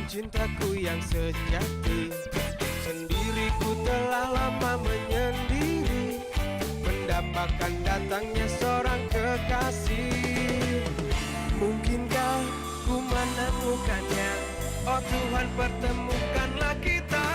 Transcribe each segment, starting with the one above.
cintaku yang sejati. Sendiri ku telah lama menyendiri, mendambakan datangnya seorang kekasih. Mungkinkah ku menemukannya? Oh Tuhan, pertemukanlah kita.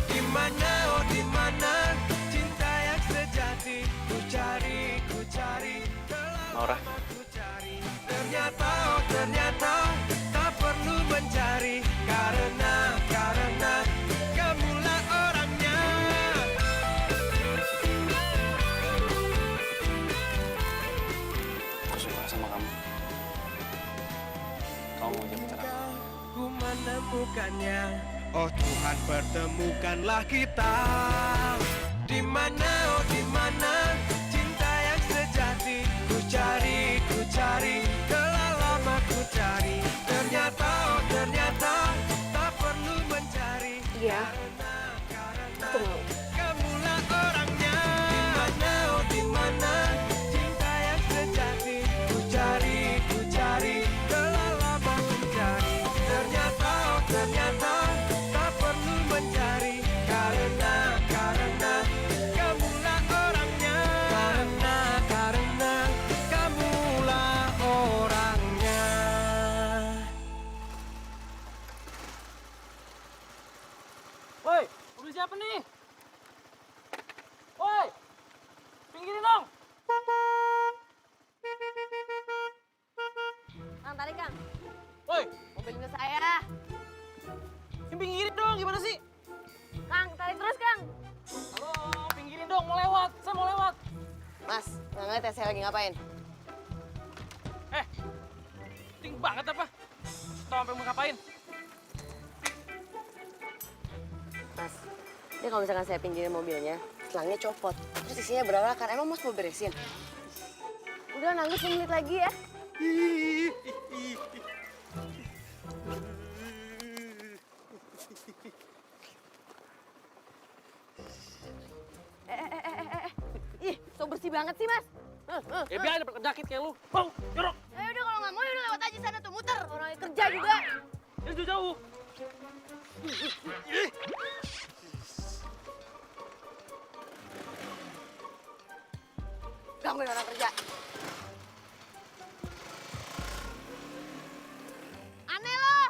Di mana, oh di mana cinta yang sejati? Ku cari, telah Maura. lama ku cari. Ternyata, oh ternyata tak perlu mencari, karena kamulah orangnya. Aku suka sama kamu. Kamu mau jadi pacar aku? Ku menemukannya. Oh Tuhan, pertemukanlah kita. Di mana, oh di mana cinta yang sejati? Ku cari, telah lama ku cari. Ternyata, oh ternyata tak perlu mencari. Iya, Karena aku mau. kamulah orangnya. Di mana, oh di mana cinta yang sejati? Ku cari, telah lama ku cari. Ternyata, oh ternyata tak perlu mencari. Karena kamulah orangnya. Karena kamulah orangnya. Woi, mobil siapa nih? Woi, pinggirin dong. Kang, tarik Kang. Woi, Mobilnya saya. yang pinggirin dong, gimana sih? Kang, tarik terus Kang. Halo, pinggirin dong, mau lewat. Saya mau lewat. Mas, nggak ngeliat ya saya lagi ngapain? Penting banget apa? Tahu sampai mau ngapain? Mas, dia kalau misalkan saya pinggirin mobilnya, selangnya copot. Terus isinya berantakan. Emang Mas mau beresin? Udah nangis 5 menit lagi ya. Ih, so bersih banget sih Mas. Ya biar dapat penyakit kayak lu. Bang, jorok. Udah kalau nggak mau, udah lewat aja sana tuh, muter. Orangnya kerja juga. Ini jauh-jauh. Gangguin orang kerja. Aneh loh.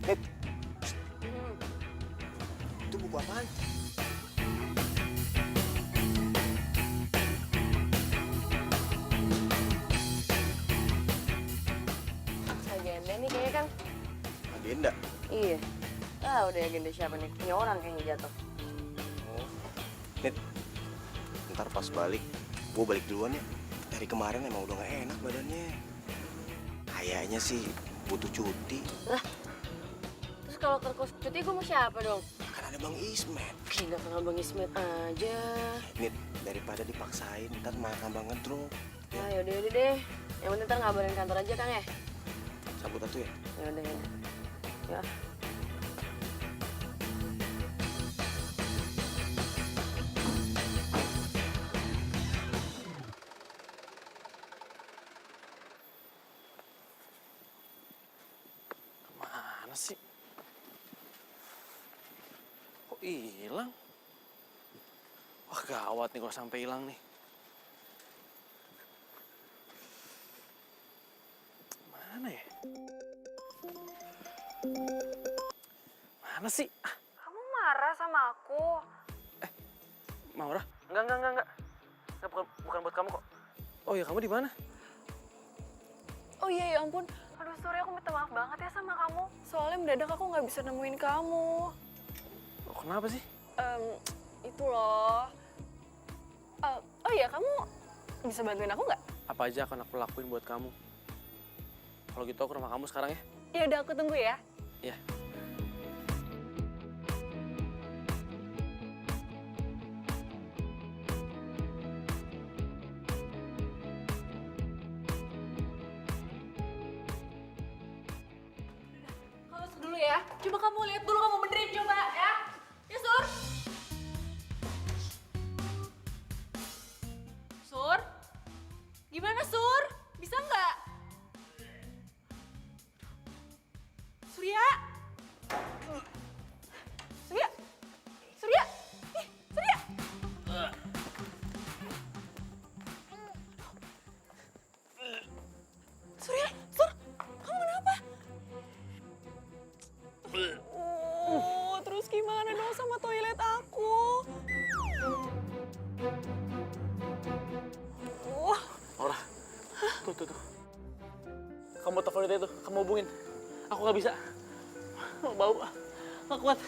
Nit, itu buku apaan? Agenda nih kayaknya kan. Agenda. Iya. Tahu deh agenda siapa nih? Punya orang kayaknya jatuh. Oh. Nit, ntar pas balik, gue balik duluan ya. Dari kemarin emang udah gak enak badannya. Kayaknya sih butuh cuti. Lah, terus kalau ke kos cuti gue mau siapa dong? Kan ada Bang Ismet. Gila, kenal Bang Ismet aja. Nit, daripada dipaksain, ntar malah tambah ngedrop. Nah, yaudah deh. Yang penting ntar ngabarin kantor aja, Kang ya? Cabut atuh ya. Yaudah, ya. Ya. Mana sih? Kok hilang? Wah gawat nih kalau sampai hilang nih. Mana ya? Mana sih? Kamu marah sama aku? Maura? Enggak. Enggak, bukan buat kamu kok. Oh ya, kamu di mana? Oh iya, ya ampun. Aduh, sorry, aku minta maaf banget ya sama kamu. Soalnya mendadak aku nggak bisa nemuin kamu. Oh, kenapa sih? Itu loh. Oh iya, kamu bisa bantuin aku nggak? Apa aja akan aku lakuin buat kamu. Kalau gitu aku ke rumah kamu sekarang ya. Ya udah, aku tunggu ya. Iya. dulu ya. Coba kamu lihat dulu, kamu benerin coba ya. Ya, Sur. Sur? Gimana, Sur? Bisa nggak? Surya? Surya? Surya? Ih, Surya! Surya, Sur, kamu kenapa? Oh, terus gimana dong sama toilet aku? Oh, Maura, tuh. Kamu telepon itu, kamu hubungin. Aku nggak bisa. Bau, nggak kuat.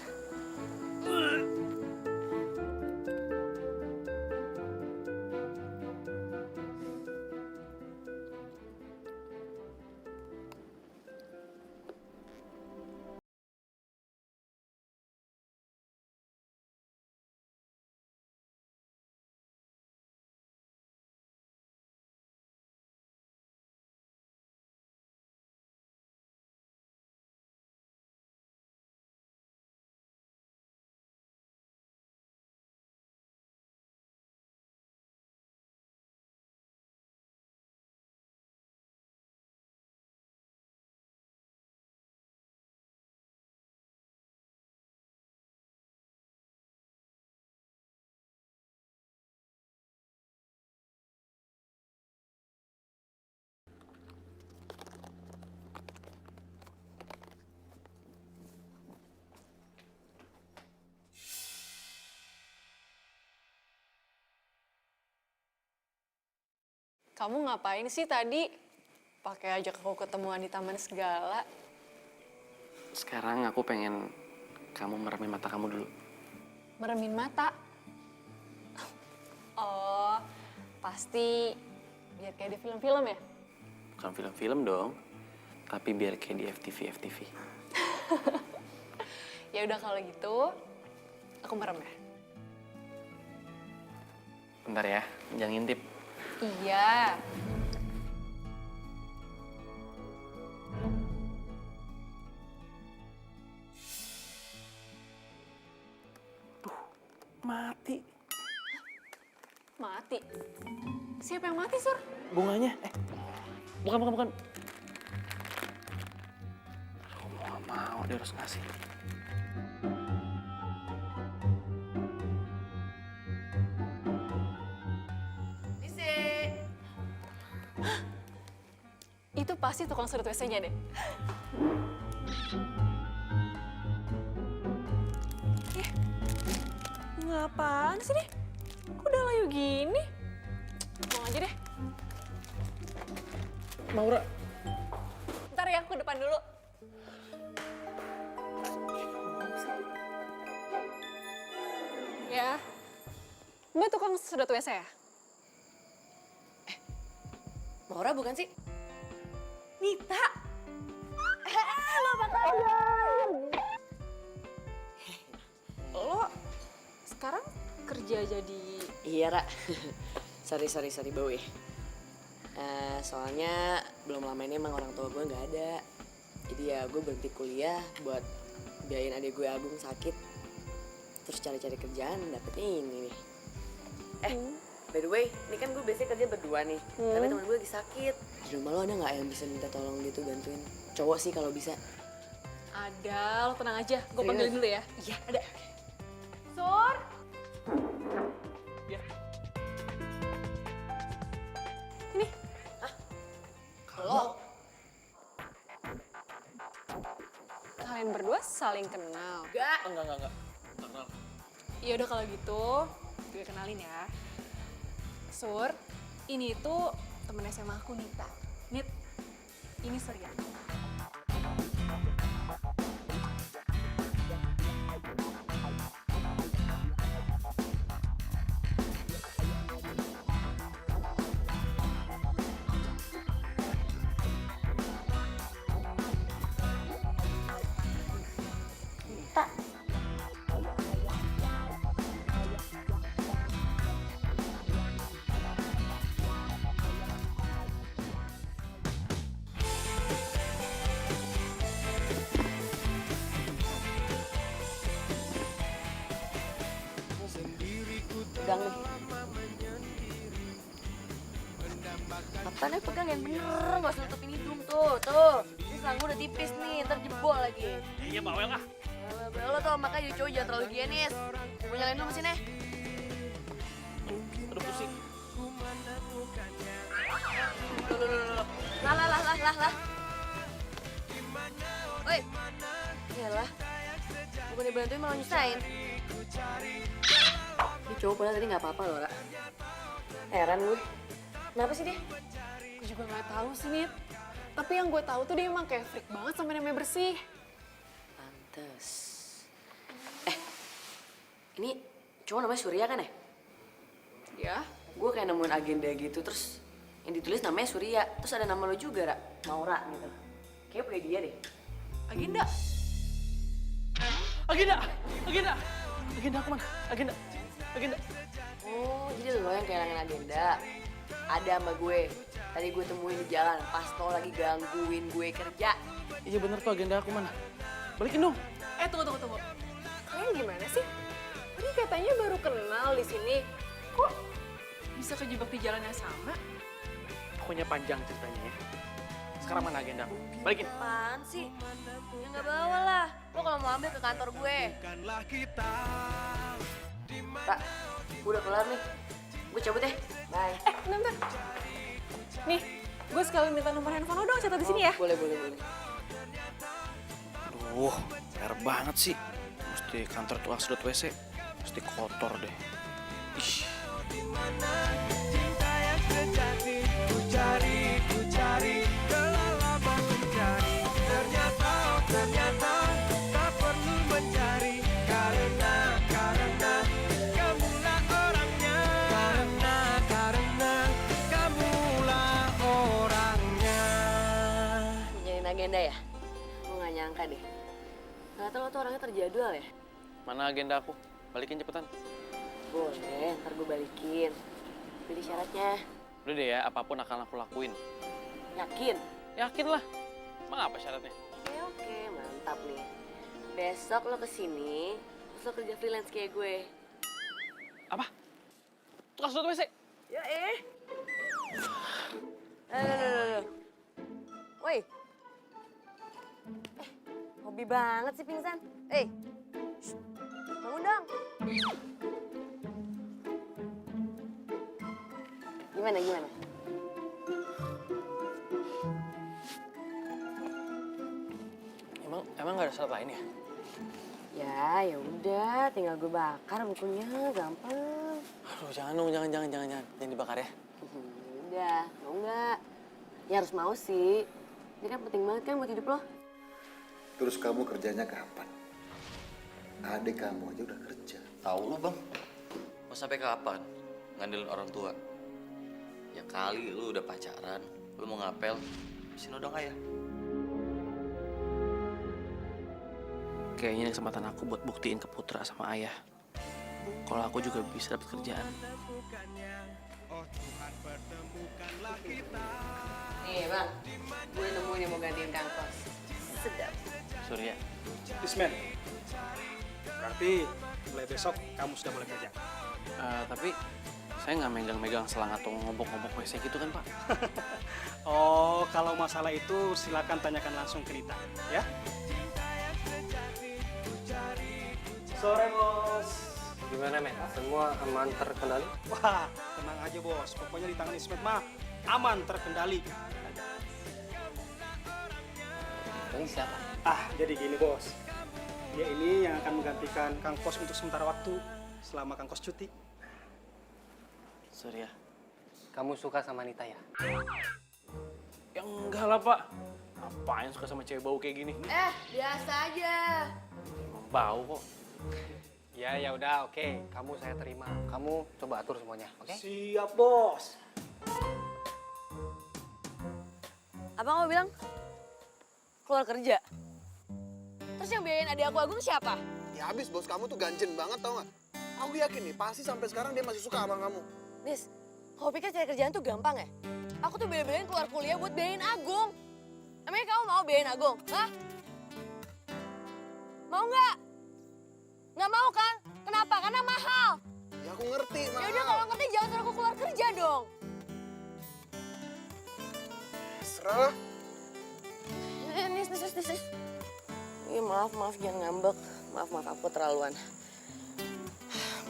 kamu ngapain sih tadi? Pakai ajak aku ketemuan di taman segala. Sekarang aku pengen kamu meremin mata kamu dulu. Meremin mata. Oh, pasti biar kayak di film-film ya? Bukan film-film dong, tapi biar kayak di FTV. Ya udah kalau gitu, aku merem ya. Bentar ya, jangan ngintip. Iya. Mati. Mati? Siapa yang mati, Sur? Bunganya, bukan. Aku nggak mau, dia harus ngasih. Itu pasti tukang sudut WC-nya deh. Ngapaan sih nih? Kok udah layu gini? Buang aja deh. Maura. Ntar ya, aku ke depan dulu. Ya. Mbak tukang sedot WC ya? Maura bukan sih? Nita! Lo sekarang kerja jadi... Iya, Ra. sorry, Bowie. Soalnya belum lama ini emang orang tua gue nggak ada. Jadi ya gue berhenti kuliah buat biayain adik gue Agung sakit. Terus cari-cari kerjaan dapetnya ini nih. By the way, ini kan gue biasanya kerja berdua nih. Tapi teman gue lagi sakit. Di rumah lo ada nggak yang bisa minta tolong gitu bantuin? Cowok sih kalau bisa. Ada, lo tenang aja. Gue Serius? panggilin dulu ya. Iya, ada. Sur! Ya. Ini, Kalau kalian berdua saling kenal. enggak. Enggak. Kenal. Ya udah kalau gitu, gue kenalin ya. Sur, ini tuh temen SMA aku, Nita. Nit, ini Surya. pegang nih. Makanya pegang yang bener, gak usah tutupin hidung tuh. Ini selang gue udah tipis nih, ntar jebol lagi. Iya, bawel ah. Lo tuh makanya jadi cowok jangan terlalu higienis. Gue nyalain dulu mesinnya. Aduh pusing. Loh. Lah. Woi. Iyalah. Bukannya bantuin malah nyusahin. Ini cowok padahal tadi gak apa-apa loh, Ra. Heran gue. Kenapa sih dia? Gue juga nggak tahu sih, Nit. Tapi yang gue tahu tuh dia emang kayak freak banget sama namanya bersih. Pantes. Ini cowok namanya Surya kan ya? Ya, Gue kayak nemuin agenda gitu, terus yang ditulis namanya Surya. Terus ada nama lo juga, Ra. Maura gitu. Kayaknya punya dia deh. agenda. Agenda aku mana? Agenda. Oh, jadi lo yang kehilangan agenda. Ada sama gue. Tadi gue temuin di jalan pas lo lagi gangguin gue kerja. Iya bener tuh, agenda aku mana? Balikin dong. Tunggu. Kalian gimana sih? Tadi katanya baru kenal di sini. Kok bisa kejebak di jalan yang sama? Pokoknya panjang ceritanya ya. Sekarang mana agenda aku? Balikin. Apaan sih? Ya nggak bawa lah. Lo kalau mau ambil ke kantor gue. Bukanlah kita Tak, gue udah kelar nih. Gue cabut deh. Bye. Bentar. Nih, gue sekalian minta nomor handphone lo dong, catat di sini ya. Boleh. Aduh, PR banget sih. Mesti kantor tuh sedot WC. Mesti kotor deh. Ih. dimana cinta yang sejati ku cari kelalaman mencari ternyata tak perlu mencari karena kamulah orangnya karena kamulah orangnya. Nyariin agenda ya? Gue gak nyangka deh. Ternyata lo tuh orangnya terjadwal ya? Mana agenda aku? Balikin cepetan. Boleh, ntar gue balikin. Pilih syaratnya. Udah deh ya, apapun akan aku lakuin. Yakin? Yakin lah. Emang apa syaratnya? Oke, mantap nih. Besok lo kesini, terus lo kerja freelance kayak gue. Apa? Tukang sedot WC? Ya Loh. Woi. Hobi banget sih pingsan. Shh. Bangun dong. Gimana? Emang nggak ada syarat lain ya? Ya udah, tinggal gue bakar bukunya, gampang. Aduh, jangan dong, jangan dibakar ya. Udah, mau nggak? Ya harus mau sih. Ini kan penting banget kan buat hidup lo. Terus kamu kerjanya kapan? Adik kamu aja udah kerja. Tahu lu bang, mau sampai kapan ngandelin orang tua? Ya kali lu udah pacaran, lu mau ngapel, sini dong ayah. Kayaknya ini kesempatan aku buat buktiin ke Putra sama Ayah. Kalau aku juga bisa dapat kerjaan. Nih bang, gue nemuin yang mau gantiin Kang Kos. Sedap. Surya. Bismen, berarti mulai besok kamu sudah boleh kerja. Tapi saya nggak megang-megang selang atau ngobok-ngobok WC gitu kan Pak? Oh, kalau masalah itu silakan tanyakan langsung ke Nita, ya. Sore bos. Gimana, men? Semua aman terkendali? Wah, tenang aja bos. Pokoknya di tangan Ismet mah aman terkendali. Ini siapa? Jadi gini bos. Dia ini yang akan menggantikan Kang Kos untuk sementara waktu selama Kang Kos cuti. Surya. Kamu suka sama Nita ya? Ya enggak lah Pak. Apaan suka sama cewek bau kayak gini? Biasa aja. Emang bau kok. Ya udah, oke. Kamu saya terima. Kamu coba atur semuanya, oke? Siap bos. Abang mau bilang keluar kerja. Terus yang biayain adik aku Agung siapa? Ya habis bos kamu tuh ganjen banget tau gak? Aku yakin nih pasti sampai sekarang dia masih suka sama kamu. Nis, kau pikir cari kerjaan tuh gampang ya? Aku tuh bela-belain keluar kuliah buat biayain Agung. Emangnya kamu mau biayain Agung? Hah? Mau nggak? Nggak mau kan? Kenapa? Karena mahal. Ya aku ngerti, Ya udah kalau ngerti jangan suruh aku keluar kerja dong. Serah. Nis. Iya maaf jangan ngambek. Maaf aku terlaluan.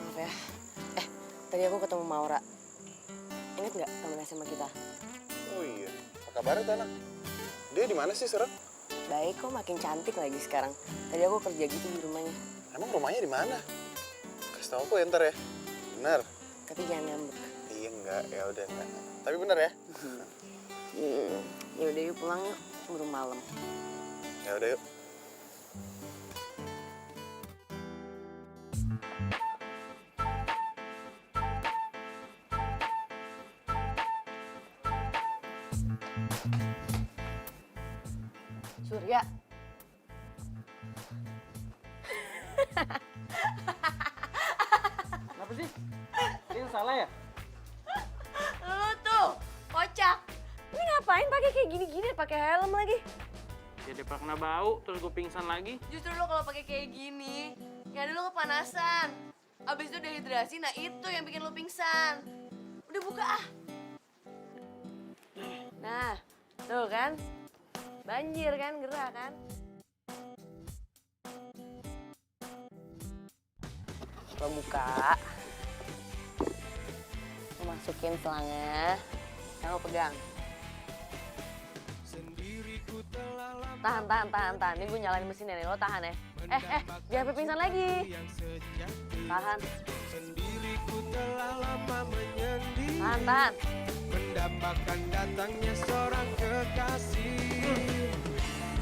Maaf ya. Tadi aku ketemu Maura. Ingat nggak temen SMA kita? Oh iya, apa kabar tuh anak? Dia di mana sih sekarang? Baik kok, makin cantik lagi sekarang. Tadi aku kerja gitu di rumahnya. Emang rumahnya di mana? Kasih tau aku ya ntar ya. Bener? Tapi jangan ngambek. Iya enggak, ya udah enggak. Tapi bener ya? Ya udah yuk pulang yuk, keburu malam. Ya udah yuk. Surya. Kenapa sih? Dia salah ya? Lu tuh, kocak. Ini ngapain pakai kayak gini-gini, pakai helm lagi? Ya dia pernah kena bau, terus gue pingsan lagi. Justru lo kalau pakai kayak gini, ya lo kepanasan. Abis itu dehidrasi, nah itu yang bikin lo pingsan. Udah buka ah. Nah, tuh kan. Banjir kan, gerah kan. Lo buka. Lo masukin selangnya. Yang lo pegang. Tahan. Ini gue nyalain mesinnya nih, lo tahan ya. Jangan sampai pingsan lagi. Tahan. Tahan. Mendapatkan datangnya seorang kekasih.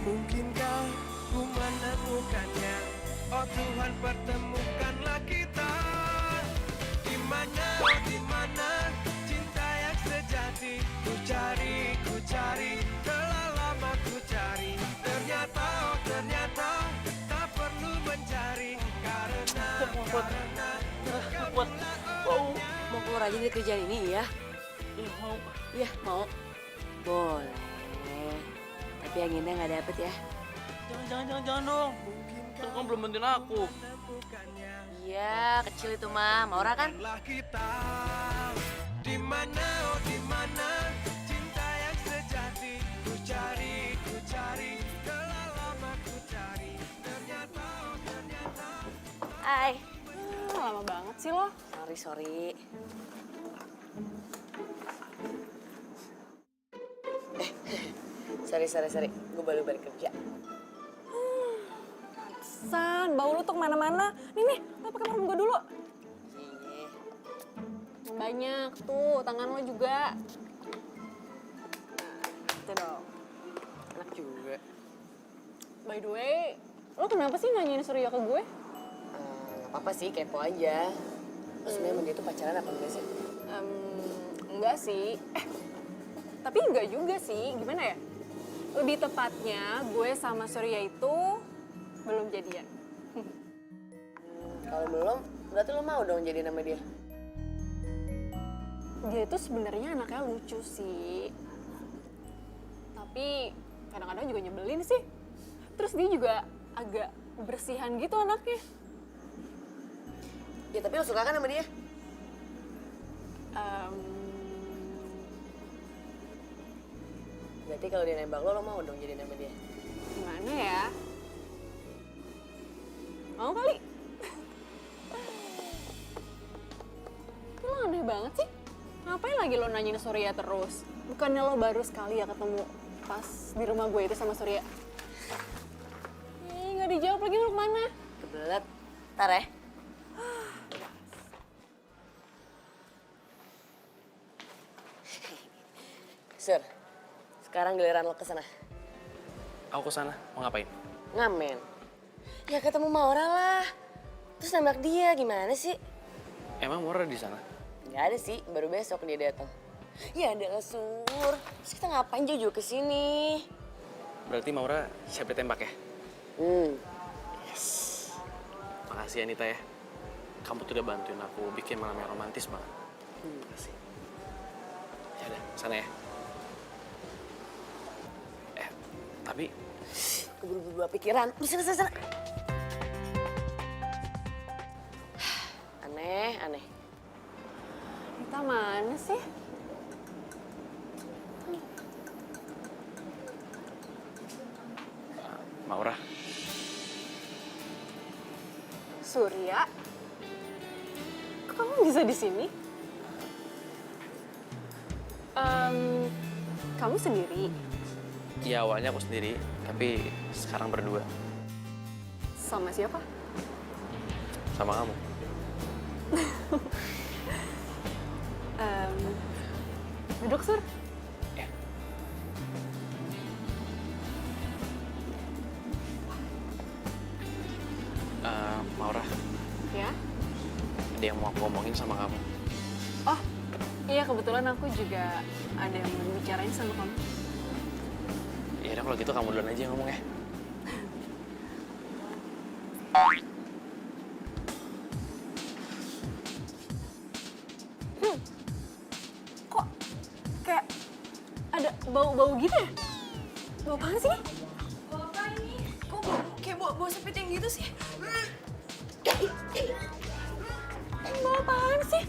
Mungkinkah ku menemukannya? Oh Tuhan, pertemukanlah kita. Di mana cinta yang sejati? Ku cari, telah lama ku cari. Ternyata tak perlu mencari. Karena Kuat. Bau. Mau keluar aja dari kerjaan ini ya? Iya mau. Iya, mau. Boleh. Tapi yang ini nggak dapet ya. Jangan dong. Kan kamu belum bantuin aku. Iya, kecil itu mah. Maura kan? kita. Di mana cinta yang sejati? Ku cari, telah lama ku cari. Ternyata Hai. Lama banget sih lo. Sorry. Sorry. Gue baru balik kerja. San, bau lu tuh kemana-mana. Nih, lo pakai parfum gue dulu. Iya. Banyak tuh, tangan lo juga. Nah, itu dong. Enak juga. By the way, lo kenapa sih nanyain Surya ke gue? Gak apa-apa sih, kepo aja. Lo sebenarnya sama dia tuh pacaran apa enggak sih? Enggak sih. Tapi enggak juga sih. Gimana ya? Lebih tepatnya, gue sama Surya itu belum jadian. Kalau belum, berarti lo mau dong jadi nama dia? Dia itu sebenarnya anaknya lucu sih. Tapi kadang-kadang juga nyebelin sih. Terus dia juga agak bersihan gitu anaknya. Ya tapi lo suka kan sama dia? Berarti kalau dia nembak lo mau dong jadi nama dia? Gimana ya? Mau kali? Lo aneh banget sih. Ngapain lagi lo nanyain Surya terus? Bukannya lo baru sekali ya ketemu pas di rumah gue itu sama Surya? Nggak dijawab lagi, lo kemana? Kebelet. Ntar ya. Sur, sekarang giliran lo kesana. Aku kesana, mau ngapain? Ngamen. Ya ketemu Maura lah. Terus nembak dia, gimana sih? Emang Maura di sana? Gak ada sih, baru besok dia datang. Ya ada lah Sur. Terus kita ngapain jauh-jauh kesini? Berarti Maura siap ditembak ya? Yes. Makasih Anita ya. Kamu tuh udah bantuin aku bikin malam yang romantis banget. Makasih. Ya udah, sana ya. Tapi Keburu-buru pikiran. Sana. Aneh. Nita mana sih? Maura, Surya? Kok kamu bisa di sini? Kamu sendiri? ya awalnya aku sendiri, tapi sekarang berdua Sama siapa? sama kamu. Duduk, Sur. Ya. Maura, Ya? ada yang mau aku ngomongin sama kamu. Oh, iya kebetulan aku juga ada yang mau bicarain sama kamu. Ya udah kalau gitu kamu duluan aja yang ngomong ya. Kok kayak ada bau-bau gitu ya? Bau apaan sih? Bau apa ini? Kok kayak bau sepit yang gitu sih? Bau apaan sih?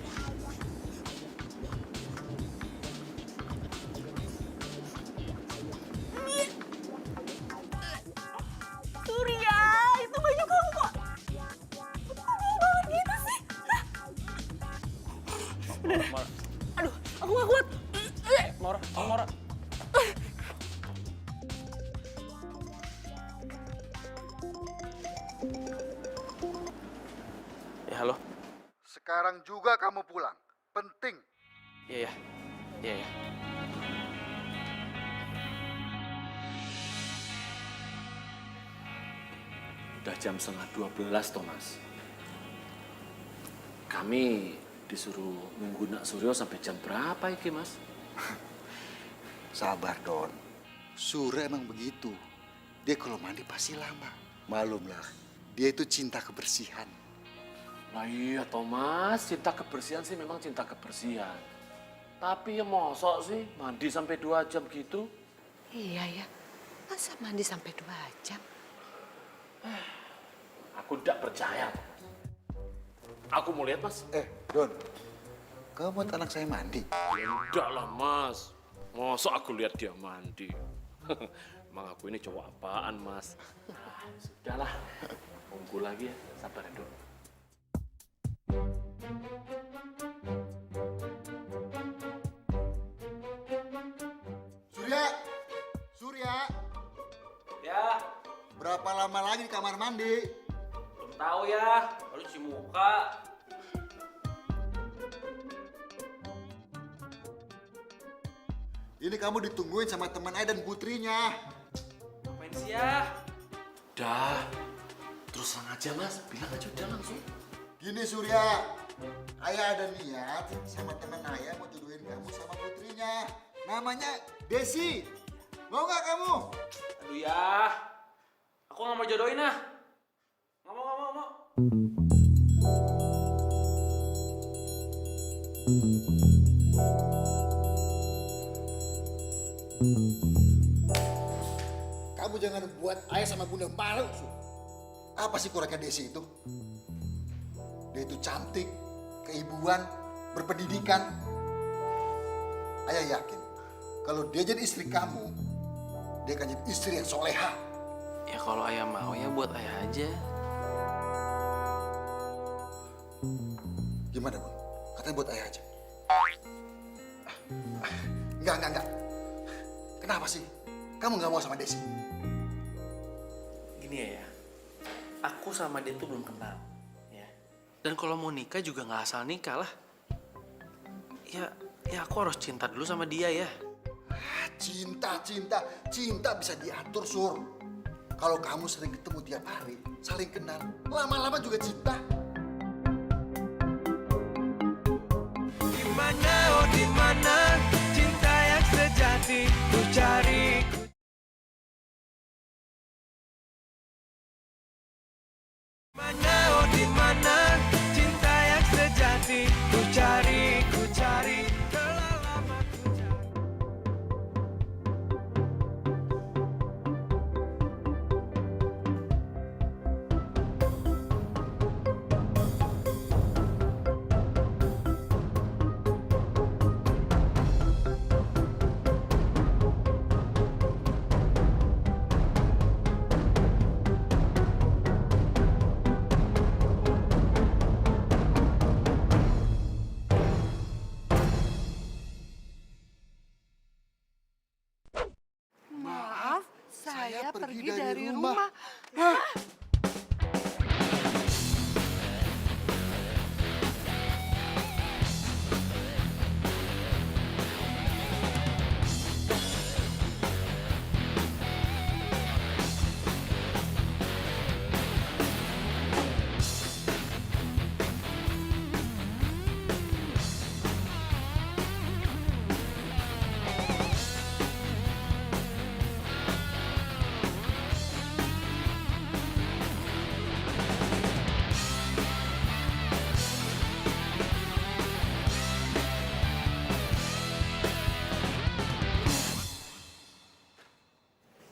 Surya, itu baju kamu kok bau banget gitu sih? Hah? Maura, Aduh, aku gak kuat. Maura, Maura. Ya halo. Sekarang juga kamu pulang. Penting. Iya ya. Iya ya. Udah jam setengah 12, Thomas. Kami disuruh nunggu Nak Suryo sampai jam berapa iki, Mas? Sabar, Don. Surya emang begitu. Dia kalau mandi pasti lama. Malumlah, dia itu cinta kebersihan. Nah iya, Thomas. Cinta kebersihan sih memang cinta kebersihan. Tapi ya mosok sih mandi sampai 2 jam gitu? Iya ya, masa mandi sampai 2 jam? Aku tidak percaya. Aku mau lihat, Mas. Don, kamu buat anak saya mandi? Enggak lah, Mas. Masa aku lihat dia mandi? Emang aku ini cowok apaan, Mas? Sudahlah, tunggu lagi ya, sabar ya, Don. Surya! Surya! Ya, Berapa lama lagi di kamar mandi? belum tahu ya. Baru cuci muka. Ini kamu ditungguin sama teman Ayah dan putrinya. Ngapain sih ya? Udah, terus terang aja, Mas. Bilang aja udah langsung. Gini Surya, Ayah ada niat sama teman Ayah mau jodohin kamu sama putrinya. Namanya Desi. Mau nggak kamu? Aduh ya. Aku nggak mau jodohin ah. Nggak mau, nggak mau, nggak mau. Kamu jangan buat Ayah sama Bunda malu. Sur. Apa sih kurangnya Desi itu? Dia itu cantik, keibuan, berpendidikan. Ayah yakin kalau dia jadi istri kamu, dia akan jadi istri yang soleha. Ya kalau ayah mau ya buat ayah aja. Gimana, Bun? Katanya buat Ayah aja. Enggak. Kenapa sih? Kamu nggak mau sama Desi? Gini ya, aku sama dia tuh belum kenal, ya. Dan kalau mau nikah juga nggak asal nikah lah. Ya aku harus cinta dulu sama dia ya. Cinta bisa diatur, Sur. Kalau kamu sering ketemu tiap hari, saling kenal, lama-lama juga cinta. Dimana, oh dimana cinta yang sejati ku cari. Mana, oh dimana cinta yang sejati ku cari, telah lama ku cari. dari rumah.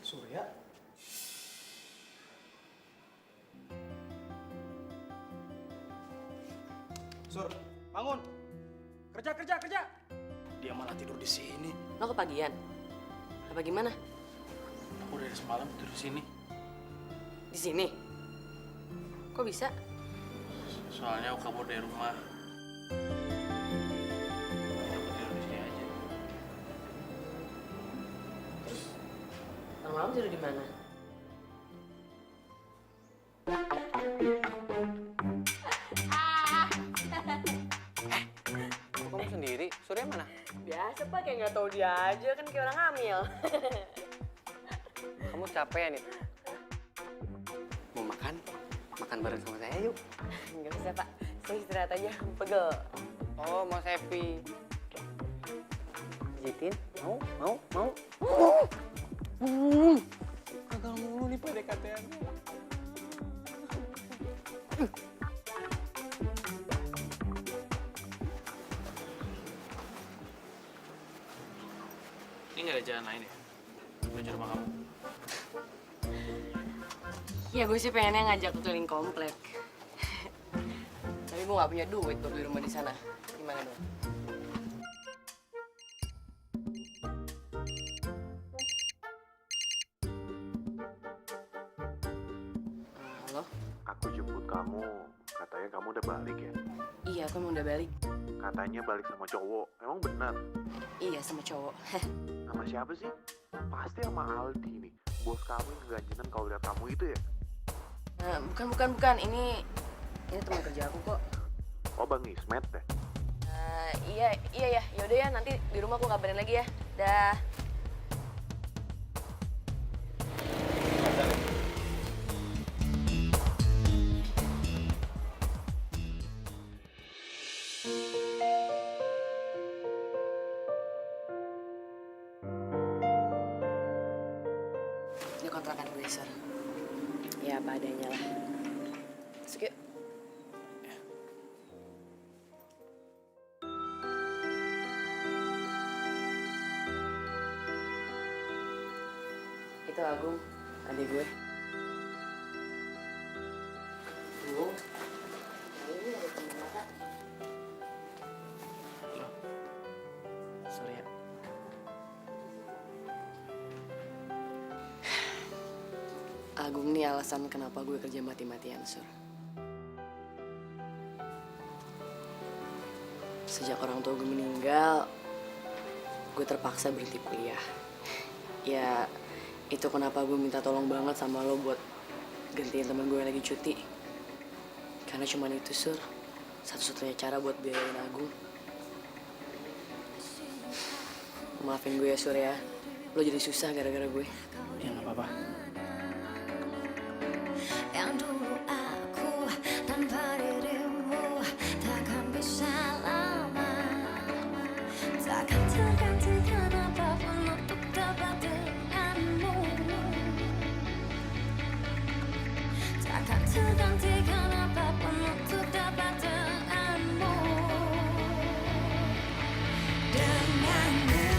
Surya? Sur, bangun. Kerja, kerja, kerja. Dia malah tidur di sini. Lo kepagian? Apa gimana? Aku dari semalam tidur di sini. Di sini? Kok bisa? Soalnya aku kabur dari rumah. Aku tidur di sini aja. Malam-malam tidur di mana? Kok kamu sendiri? Surya mana? Biasa pak, kayak nggak tahu dia aja kan kayak orang hamil. Kamu capek ya nih? Mau makan? Makan bareng sama saya yuk. Nggak bisa pak, saya istirahat aja, pegel. Oh, mau sepi. Jitin? Mau? Mau? Mau? Gagal mulu nih PDKT-an. Ini nggak ada jalan lain ya? Menuju rumah kamu. Ya gue sih pengennya ngajak keliling komplek. Tapi gue nggak punya duit buat beli rumah di sana. Gimana dong? Halo? Aku jemput kamu, katanya kamu udah balik ya? Iya, aku emang udah balik. Katanya balik sama cowok, emang benar? Iya, sama cowok. Sama siapa sih? Pasti sama Aldi nih, bos kamu yang keganjenan kalau lihat kamu itu ya? Bukan. Ini teman kerja aku kok. Oh, Bang Ismet deh. Iya ya. Yaudah ya, nanti di rumah aku kabarin lagi ya. Dah. Ini kontrakan gue, Sir. Ya, apa adanya lah. Masuk yuk. Itu Agung, adik gue. Agung, ini ada teman kakak. Surya. Agung nih alasan kenapa gue kerja mati-matian, Sur. Sejak orang tua gue meninggal, gue terpaksa berhenti kuliah. Ya, itu kenapa gue minta tolong banget sama lo buat gantiin temen gue yang lagi cuti. Karena cuman itu, Sur, satu-satunya cara buat biayain Agung. Maafin gue ya, Sur ya. Lo jadi susah gara-gara gue. Ya nggak apa-apa. Yang dulu aku tanpa dirimu takkan bisa lama, takkan tergantikan apapun untuk dapat denganmu, takkan tergantikan apapun untuk dapat denganmu. Denganmu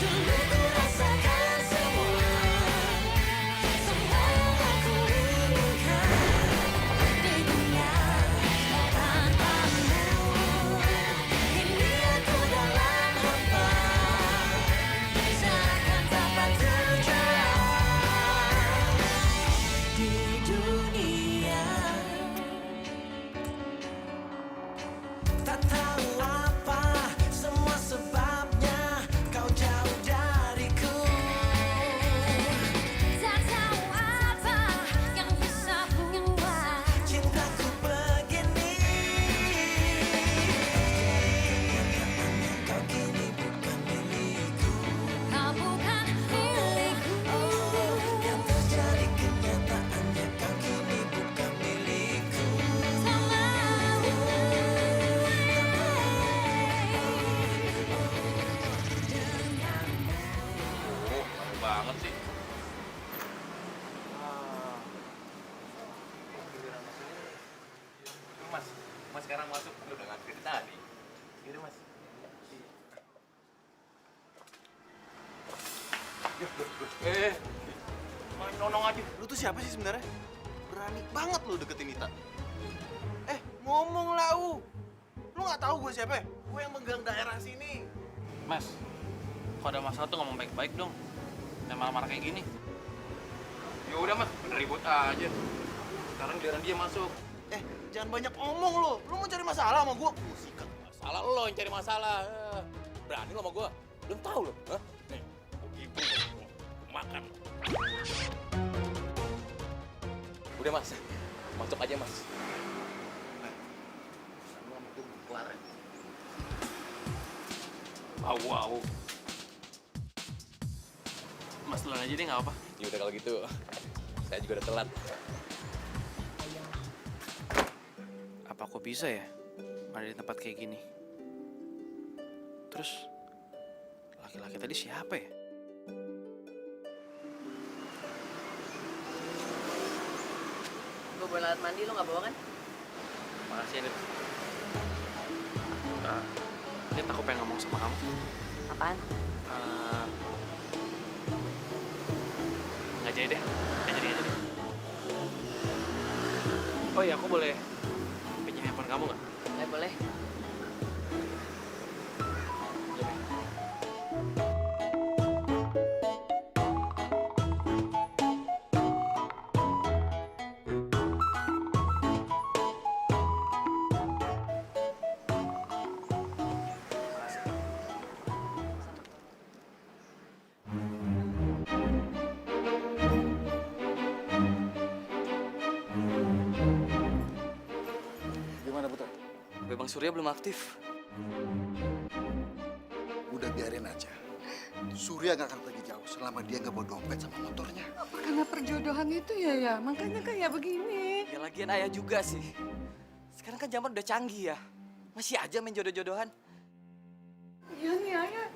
dulu ku rasakan semua yang aku inginkan. banget sih. Mas sekarang masuk, udah ngantri tadi. Gitu mas. Main nonong aja. Lu tuh siapa sih sebenarnya? Berani banget lu deketin Nita. Ngomong lah, Lu nggak tahu gue siapa? Gue yang megang daerah sini. Mas, kalau ada masalah tuh ngomong baik-baik dong. Jangan marah-marah kayak gini. Ya udah mas, bener ribut aja. Sekarang giliran dia masuk. Jangan banyak omong lu. Lu mau cari masalah sama gue? Sikat. Salah lo yang cari masalah. Berani lo sama gua? Belum tahu lo. Nih, gitu makan. Udah mas, masuk aja mas. Wow. Mas duluan aja deh, nggak apa. Ya udah kalau gitu, saya juga udah telat. Apa aku bisa ya ada di tempat kayak gini? Terus laki-laki tadi siapa ya? Gue boleh lewat mandi, lo nggak bawa kan? Makasih ya, Nit. Nit, aku pengen ngomong sama kamu. Apaan? Nggak jadi deh. Nggak jadi. Oh iya, aku boleh pinjam handphone kamu nggak? Boleh. Gimana, Putra? Bang Surya belum aktif. Udah biarin aja. Surya nggak akan pergi jauh selama dia nggak bawa dompet sama motornya. Karena perjodohan itu ya, makanya kayak begini. Ya lagian ayah juga sih. Sekarang kan zaman udah canggih ya. Masih aja main jodoh-jodohan. Iya nih, Ayah.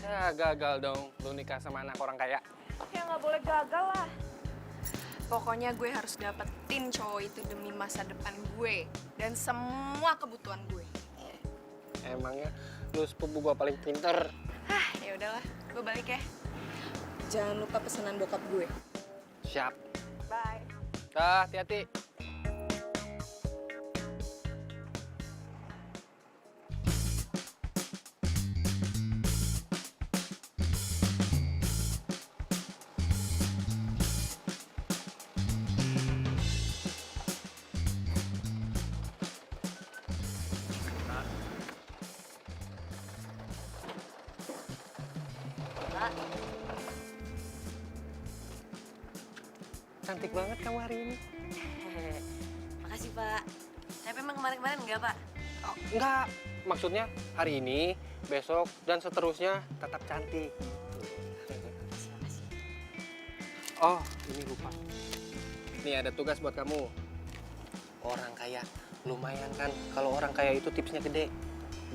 Ya gagal dong lu nikah sama anak orang kaya. Ya nggak boleh gagal lah. Pokoknya gue harus dapetin cowok itu demi masa depan gue dan semua kebutuhan gue. Emangnya lu sepupu gua paling pinter. Ya udahlah, gue balik ya. Jangan lupa pesanan bokap gue. Siap. Bye. Hati-hati. Cantik banget kamu hari ini. Makasih, Pak. Tapi emang kemarin-kemarin enggak, Pak? Oh, enggak, maksudnya hari ini, besok, dan seterusnya tetap cantik. Oh, ini lupa. Nih ada tugas buat kamu. Orang kaya, lumayan kan kalau orang kaya itu tipsnya gede.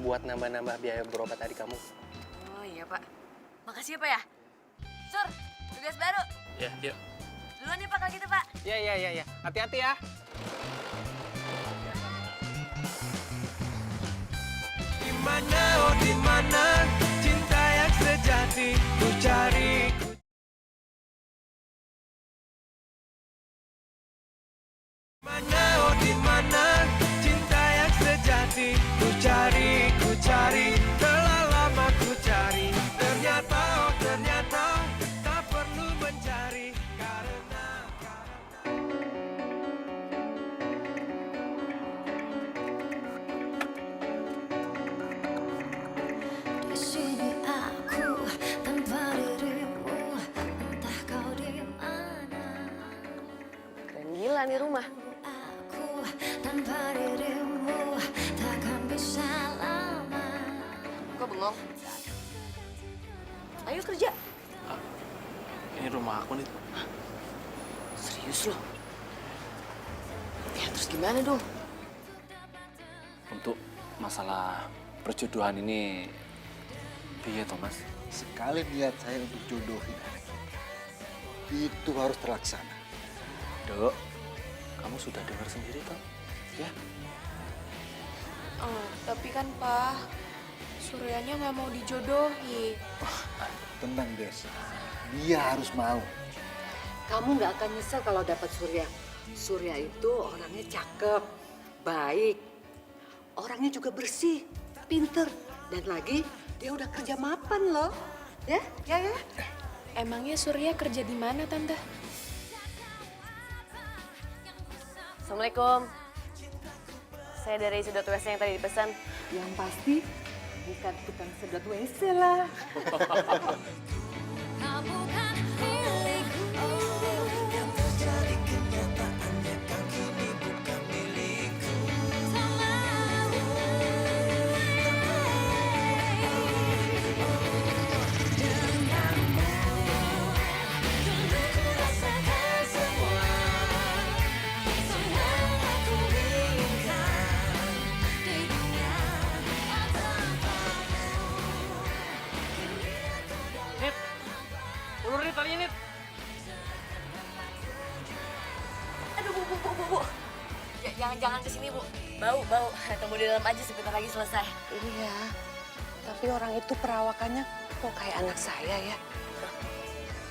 Buat nambah-nambah biaya berobat adik kamu. Oh iya, Pak. Makasih ya, Pak ya. Sur, tugas baru. Ya, yuk. Duluan nih, Pak, kalau gitu, Pak. Iya. Hati-hati ya. Dimana cinta yang sejati ku cari. Dimana cinta yang sejati ku cari. Telah lama ku cari. Ternyata tak perlu mencari karena. Di sini aku tanpa dirimu, entah kau di mana. Keren gila nih rumah. Aku tanpa dirimu takkan bisa lama. Kok bengong? Ayo kerja. Ini rumah aku nih. Serius loh? Ya terus gimana dong? Untuk masalah perjodohan ini Iya, Thomas. Sekali niat saya untuk jodohin anak kita, itu harus terlaksana. Dok, kamu sudah dengar sendiri toh? Ya. Oh, tapi kan Pak, Suryanya nggak mau dijodohi. Tenang, Des. Dia harus mau. Kamu nggak akan nyesel kalau dapat Surya. Surya itu orangnya cakep, baik. Orangnya juga bersih, pinter. Dan lagi dia udah kerja mapan loh. Ya. Emangnya Surya kerja di mana, Tante? Assalamualaikum. Saya dari sedot WC yang tadi dipesan. Yang pasti bukan tukang sedot WC lah. Kau bukan milikku. Yang terjadi kenyataannya kau kini bukan milikku. Tak mau denganmu. Dulu ku rasakan semua yang aku inginkan di dunia tanpamu. Nit, ulur Nit talinya Nit. Aduh, Bu. Jangan kesini, Bu. Bau. Tunggu di dalam aja, sebentar lagi selesai. Iya, tapi orang itu perawakannya kok kayak anak saya ya.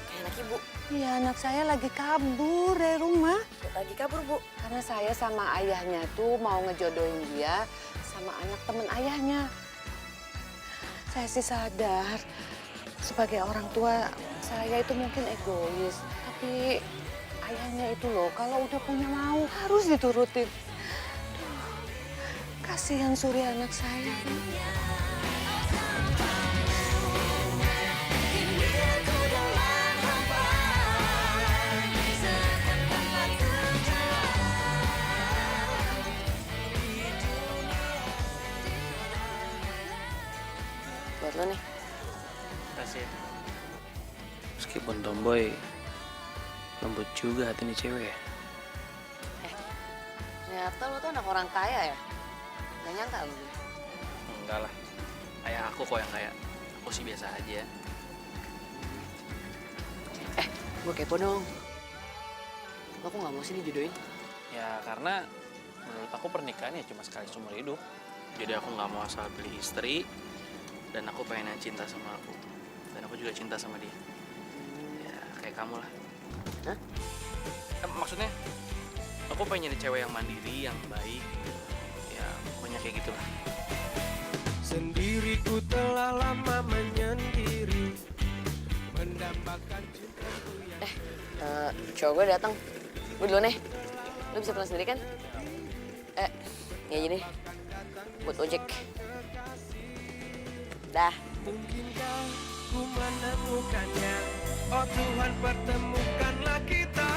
Kayak anak Ibu. Iya, anak saya lagi kabur dari rumah. Lagi kabur, Bu. Karena saya sama ayahnya tuh mau ngejodohin dia sama anak temen ayahnya. Saya sih sadar sebagai orang tua saya itu mungkin egois. Tapi ayahnya itu loh kalau udah punya mau harus diturutin. Duh, kasihan Surya anak saya. Buat lo nih. Kasih. Meskipun tomboy, lembut juga hati nih cewek ya. Ternyata lo tuh anak orang kaya ya? Gak nyangka lo. Enggak lah. Ayah aku kok yang kaya. Aku sih biasa aja. Gue kepo dong. Lo kok gak mau sih dijodohin? Ya karena menurut aku pernikahan ya cuma sekali seumur hidup. Jadi aku nggak mau asal pilih istri. Dan aku pengen yang cinta sama aku. Dan aku juga cinta sama dia. Ya kayak kamu lah. Hah? Maksudnya aku pengen nyari cewek yang mandiri, yang baik. Ya pokoknya kayak gitulah. Sendiriku telah lama menyendiri, mendambakan cintaku yang Cowok gue datang. Gue duluan nih. Lo bisa pulang sendiri kan? Ya gini. Buat ojek. Dah. mungkinkah ku menemukannya. Oh Tuhan, pertemukanlah kita.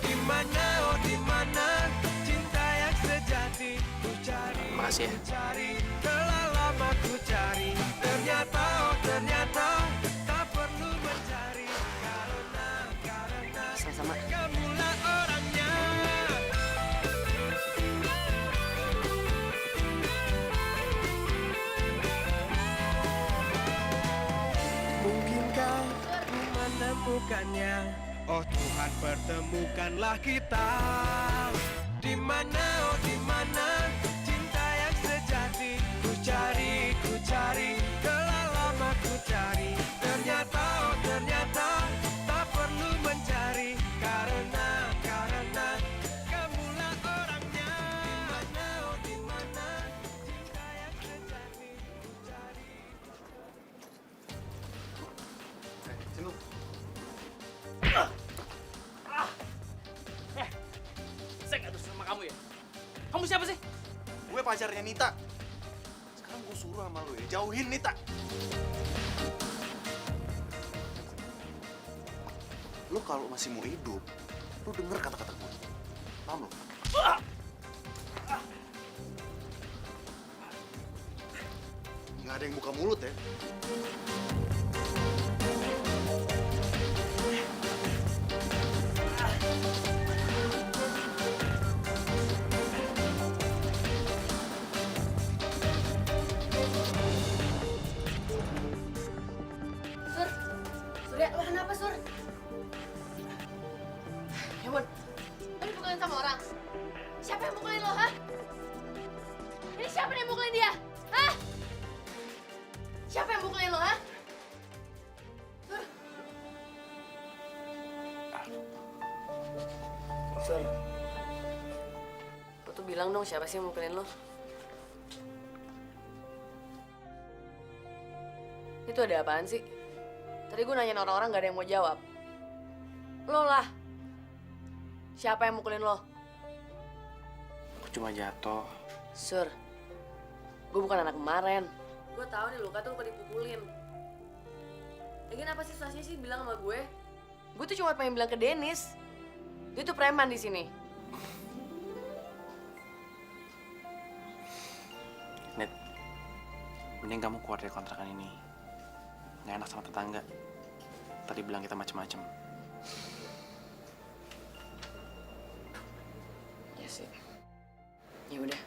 Di mana, oh di mana cinta yang sejati ku cari. Makasih ya. Ku cari, telah lama ku cari. Ternyata, oh ternyata tak perlu mencari. Karena Sama-sama. kamulah orangnya. Mungkinkah ku menemukannya. Oh Tuhan, pertemukanlah kita. Di mana, oh di mana cinta yang sejati ku cari, telah lama ku cari. Ternyata, oh ternyata tak perlu mencari. Karena kamulah orangnya. Di mana, oh di mana cinta yang sejati ku cari. Saya nggak sama kamu ya. Kamu siapa sih? Gue pacarnya Nita. Sekarang gue suruh sama lu ya, jauhin Nita. Lu kalau masih mau hidup, lu denger kata-kata gue. Paham lu? Nggak ada yang buka mulut ya. sama orang? Siapa yang mukulin lo, hah? Ini siapa yang mukulin dia? Hah? Siapa yang mukulin lo, hah? Sur, Lo tuh bilang dong siapa sih yang mukulin lo? Itu ada apaan sih? Tadi gue nanyain orang-orang gak ada yang mau jawab. Lo lah. Siapa yang mukulin lo? Aku cuma jatuh. Sur, gue bukan anak kemarin. Gue tahu nih luka tuh bukan dipukulin. Lagian apa sih susahnya sih bilang sama gue? Gue tuh cuma pengen bilang ke Dennis. Dia tuh preman di sini. Net, mending kamu keluar dari kontrakan ini. Nggak enak sama tetangga. Tadi bilang kita macem-macem. Ya sih. Ya udah.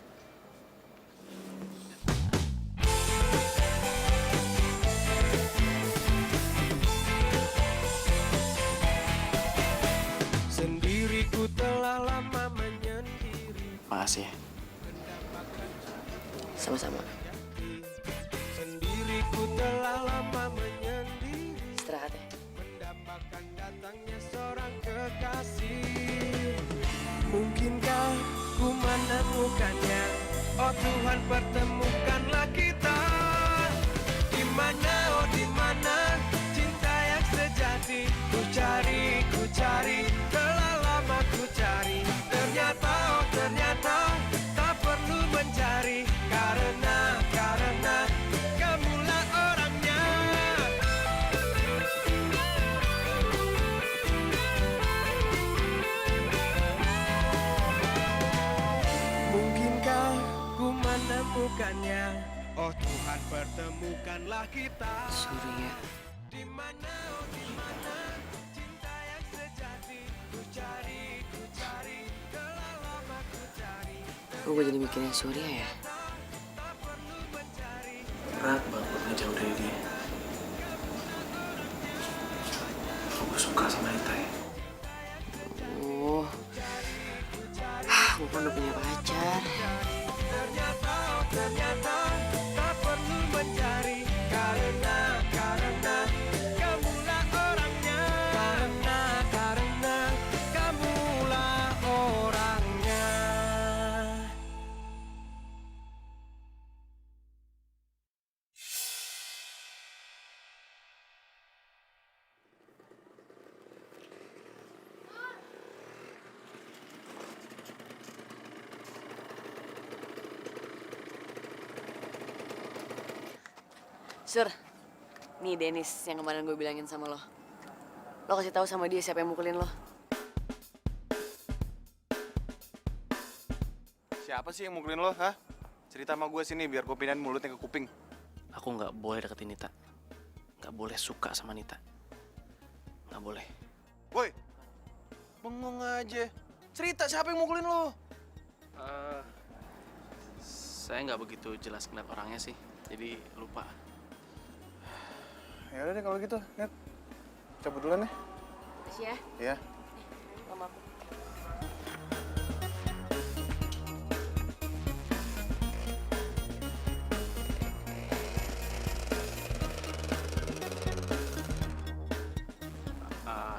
Sendiriku telah lama menyendiri. Makasih ya. Sama-sama. Sendiriku telah lama menyendiri. Istirahat ya. Mendambakan datangnya seorang kekasih. Mungkinkah ku menemukannya? Oh Tuhan, pertemukanlah kita. Di mana, oh di mana cinta yang sejati? Ku cari, telah lama ku cari. Ternyata, oh ternyata tak perlu mencari. Karena kamulah orangnya. Mungkinkah ku menemukannya? Oh Tuhan, pertemukanlah kita. Surya. Di mana, oh di mana cinta yang sejati? Ku cari, telah lama ku cari. Kok gue jadi mikirin Surya ya? Berat banget buat ngejauh dari dia. Aku suka sama Nita ya. Oh. Gue kan udah punya pacar. Ternyata tak perlu mencari. Karena kamulah orangnya. Karena kamulah orangnya. Sur, nih Dennis yang kemarin gue bilangin sama lo. Lo kasih tahu sama dia siapa yang mukulin lo. Siapa sih yang mukulin lo, hah? Cerita sama gue sini biar gue pindahin mulutnya ke kuping. Aku nggak boleh deketin Nita. Nggak boleh suka sama Nita. Nggak boleh. Woi, bengong aja. Cerita siapa yang mukulin lo? Saya nggak begitu jelas ngeliat orangnya sih. Jadi lupa. Ya udah deh kalau gitu, Net. Cabut duluan ya. Makasih ya. Iya. Sama aku.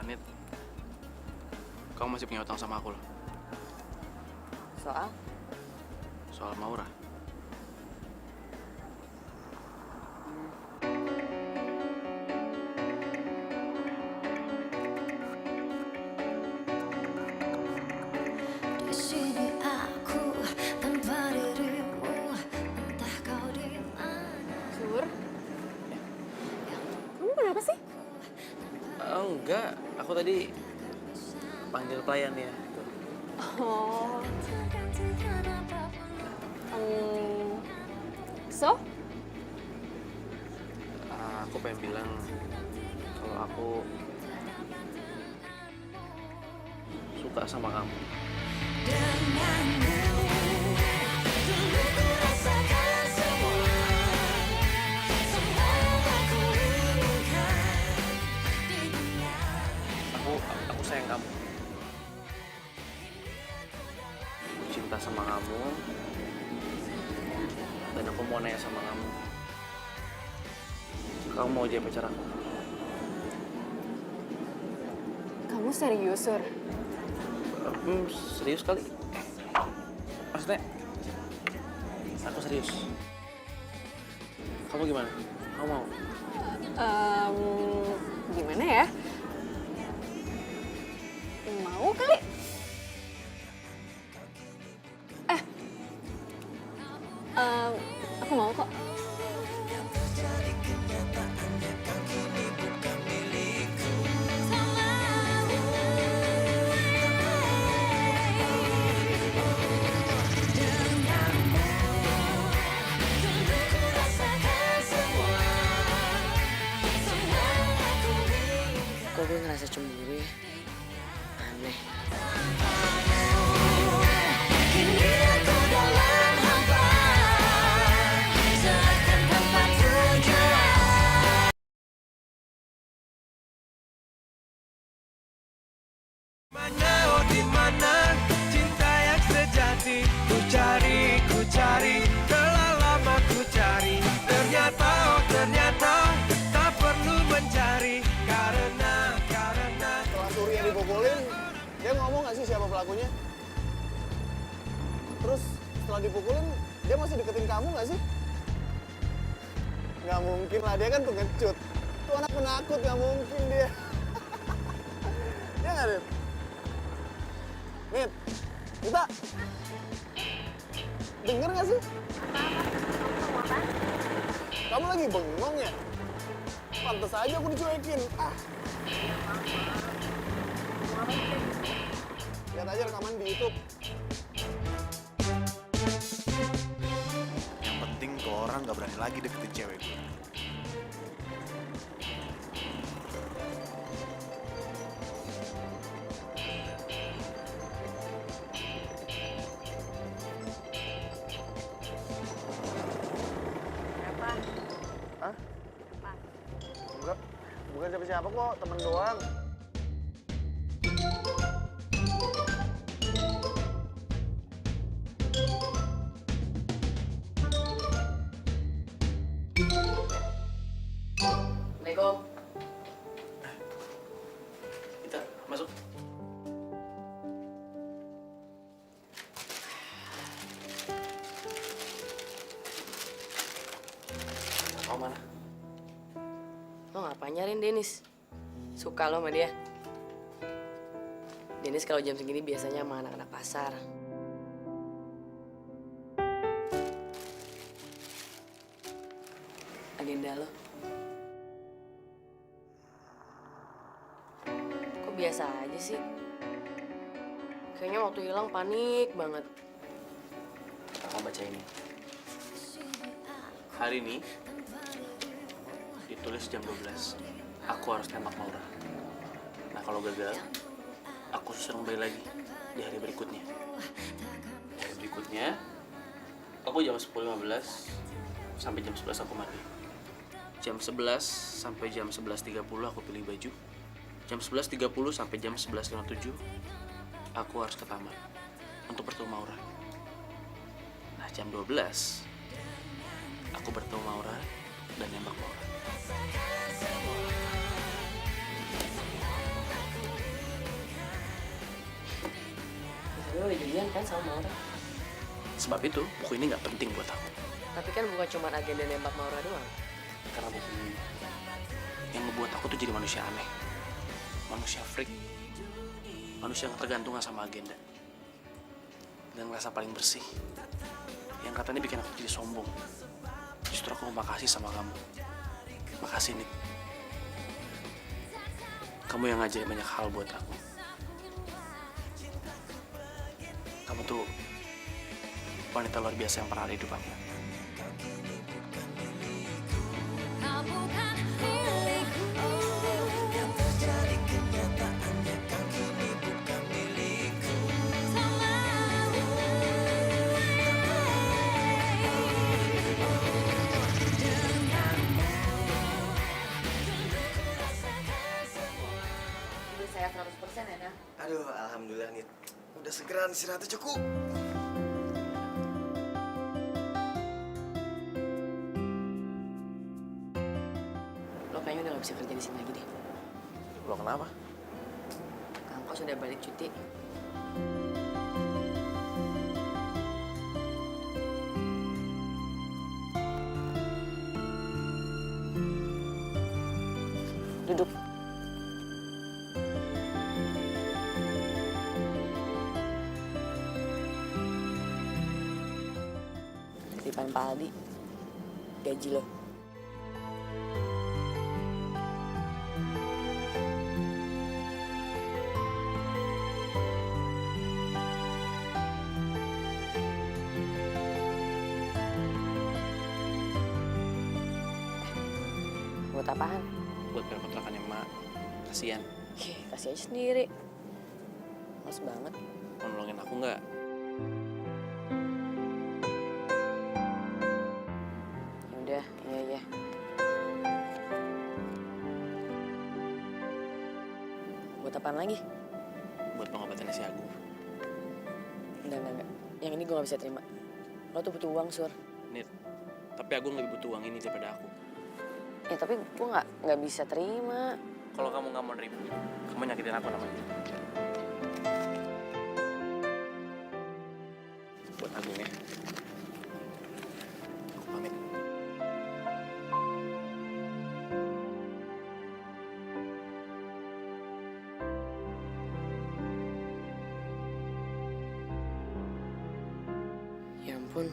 Nit, kamu masih punya utang sama aku loh. Soal? Soal Maura. Di sini aku tanpa dirimu, entah kau di mana. Sur? Kamu kenapa sih? Enggak, aku tadi panggil pelayan ya. Oh. So? Aku pengen bilang kalau aku suka sama kamu. Dulu ku rasakan semua yang aku inginkan di dunia. Aku sayang kamu. cerita sama kamu. Dan aku mau nanya sama kamu. Kamu mau jadi pacar aku? Kamu serius, Sur? Serius kali. Maksudnya, aku serius. Kamu gimana? Kamu mau? Gimana ya? Mau kali? Aku mau kok. Kok gue ngerasa cemburu ya? Aneh. Kini aku dalam hampa, seakan tanpa tujuan. Mana oh di mana cinta yang sejati? Ku cari, telah lama ku cari. Ternyata oh ternyata tak perlu mencari karena. Setelah Surya dipukulin, dia ngomong nggak sih siapa pelakunya? Terus setelah dipukulin, dia masih deketin kamu nggak sih? Nggak mungkin lah, dia kan pengecut. Tuh anak penakut, nggak mungkin dia. Dia nggak, Dit? Nit, Nita, denger nggak sih? Kamu lagi bengong ya? Pantes aja aku dicuekin. Lihat aja rekaman di YouTube. Yang penting tuh orang nggak berani lagi deketin cewek gue. Hah? Enggak, bukan siapa-siapa kok, temen doang. Assalamualaikum. Kita masuk. Kau mana? Lo ngapain nyariin Denis? Suka lo sama dia? Denis kalau jam segini biasanya sama anak-anak pasar. Agenda lo? Kok biasa aja sih? Kayaknya waktu hilang panik banget. Kamu baca ini. Hari ini ditulis jam 12. Aku harus tembak Maura. Nah kalau gagal, aku suruh kembali lagi di hari berikutnya. Di hari berikutnya, aku jam 10.15 sampai jam 11 aku mandi. Jam 11 sampai jam 11.30 aku pilih baju. Jam 11.30 sampai jam 11.57 aku harus ke taman untuk bertemu Maura. Nah jam 12 aku bertemu Maura dan nembak Maura. Lo udah jadian kan sama Maura? Sebab itu buku ini nggak penting buat aku. Tapi kan bukan cuma agenda nembak Maura doang. Karena buku ini yang membuat aku tuh jadi manusia aneh, manusia freak, manusia yang tergantung sama agenda dan ngerasa paling bersih. Yang katanya bikin aku jadi sombong. Justru aku mau makasih sama kamu. Makasih Nit. Kamu yang ngajarin banyak hal buat aku. Kamu tuh wanita luar biasa yang pernah ada di hidup aku. Kau bukan milikku, yang terjadi kenyataannya kau kini bukan milikku. Tak mau denganmu, dulu ku rasakan semua. Udah saya 100% ya, Nah? Aduh, alhamdulillah Nit. Udah segeran istirahatnya cukup. bisa kerja di sini lagi deh. Lo kenapa? Kang Kos udah balik cuti. Duduk. Titipan Pak Aldi. Gaji lo. Buat apaan? Buat bayar kontrakannya emak. Kasian. Kasih aja sendiri. Males banget. Mau nolongin aku nggak? Ya udah, iya. Buat apaan lagi? Buat pengobatannya si Agung. Enggak. Yang ini gue gak bisa terima. Lo tuh butuh uang, Sur. Nit, tapi Agung lebih butuh uang ini daripada aku. Ya tapi gue nggak bisa terima. Kalau kamu nggak mau nerima, kamu nyakitin aku namanya. Buat Agung ya. Aku pamit. Ya ampun.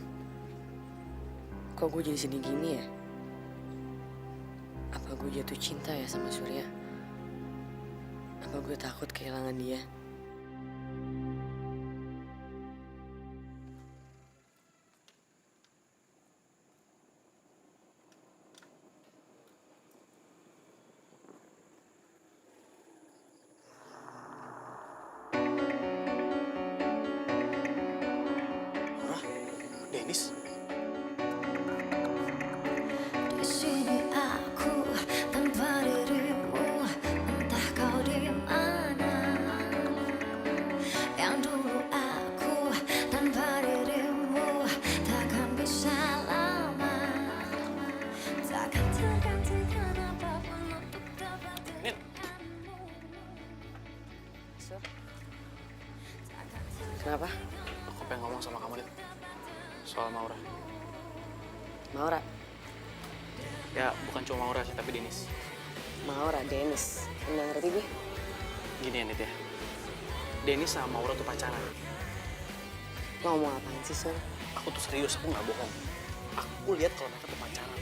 Kok gue jadi sedih gini ya? Apa gue jatuh cinta ya sama Surya? Apa gue takut kehilangan dia? Dennis? Di sini aku tanpa dirimu, entah kau di mana. Yang dulu aku tanpa dirimu takkan bisa lama. Takkan tergantikan apapun untuk dapatkanmu. Sur. Kenapa? Aku pengen ngomong sama kamu, Dit. Soal Maura. Maura? Ya, bukan cuma Maura sih, tapi Dennis. Maura, Dennis. Nggak ngerti gue. Gini ya, Nit ya. Dennis sama Maura tuh pacaran. Lo ngomong apaan sih, Sur? Aku tuh serius, aku nggak bohong. Aku lihat kalau mereka tuh pacaran.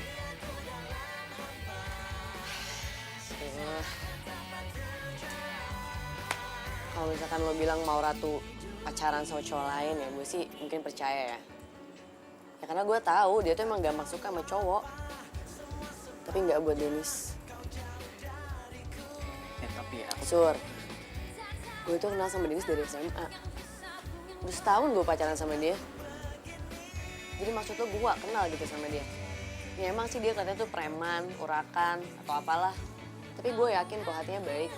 Sur. Kalau misalkan lo bilang Maura tuh pacaran sama cowok lain ya, gue sih mungkin percaya ya. Ya karena gue tahu dia tuh emang gampang suka sama cowok. Tapi nggak buat Dennis. Ya, tapi ya aku... Sur, gue tuh kenal sama Dennis dari SMA. Udah setahun gue pacaran sama dia. Jadi maksud lo gue gak kenal gitu sama dia. Ya emang sih dia katanya tuh preman, urakan, atau apalah. Tapi gue yakin kok hatinya baik.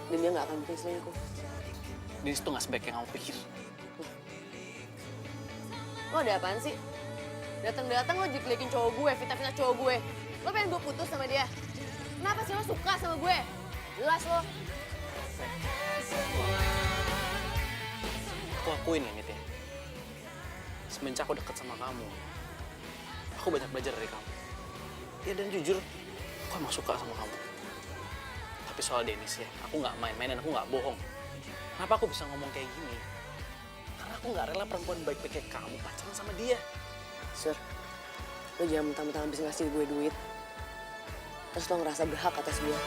Dan dia gak akan mungkin selingkuh. Dennis tuh gak sebaik yang kamu pikir. Lo ada apaan sih? Datang-datang lo jelek-jelekin cowok gue, fitnah-fitnah cowok gue. Lo pengen gue putus sama dia? Kenapa sih lo suka sama gue? Jelas lo. Aku akuin ya, Nit ya. Semenjak aku deket sama kamu, aku banyak belajar dari kamu. Ya dan jujur, aku emang suka sama kamu. Tapi soal Dennis ya, aku nggak main-main dan aku nggak bohong. Kenapa aku bisa ngomong kayak gini? Karena aku nggak rela perempuan baik-baik kayak kamu pacaran sama dia. Sur, lo jangan mentang-mentang habis ngasih gue duit. Terus lo ngerasa berhak atas gue.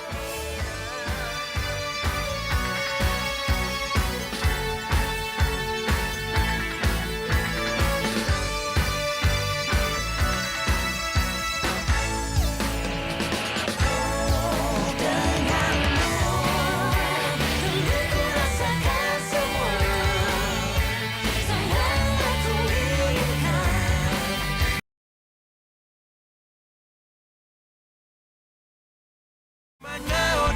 Mana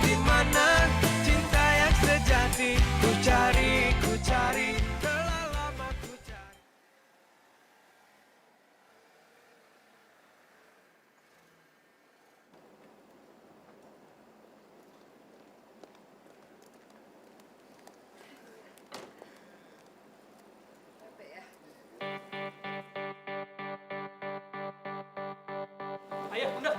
Ayah, bunda.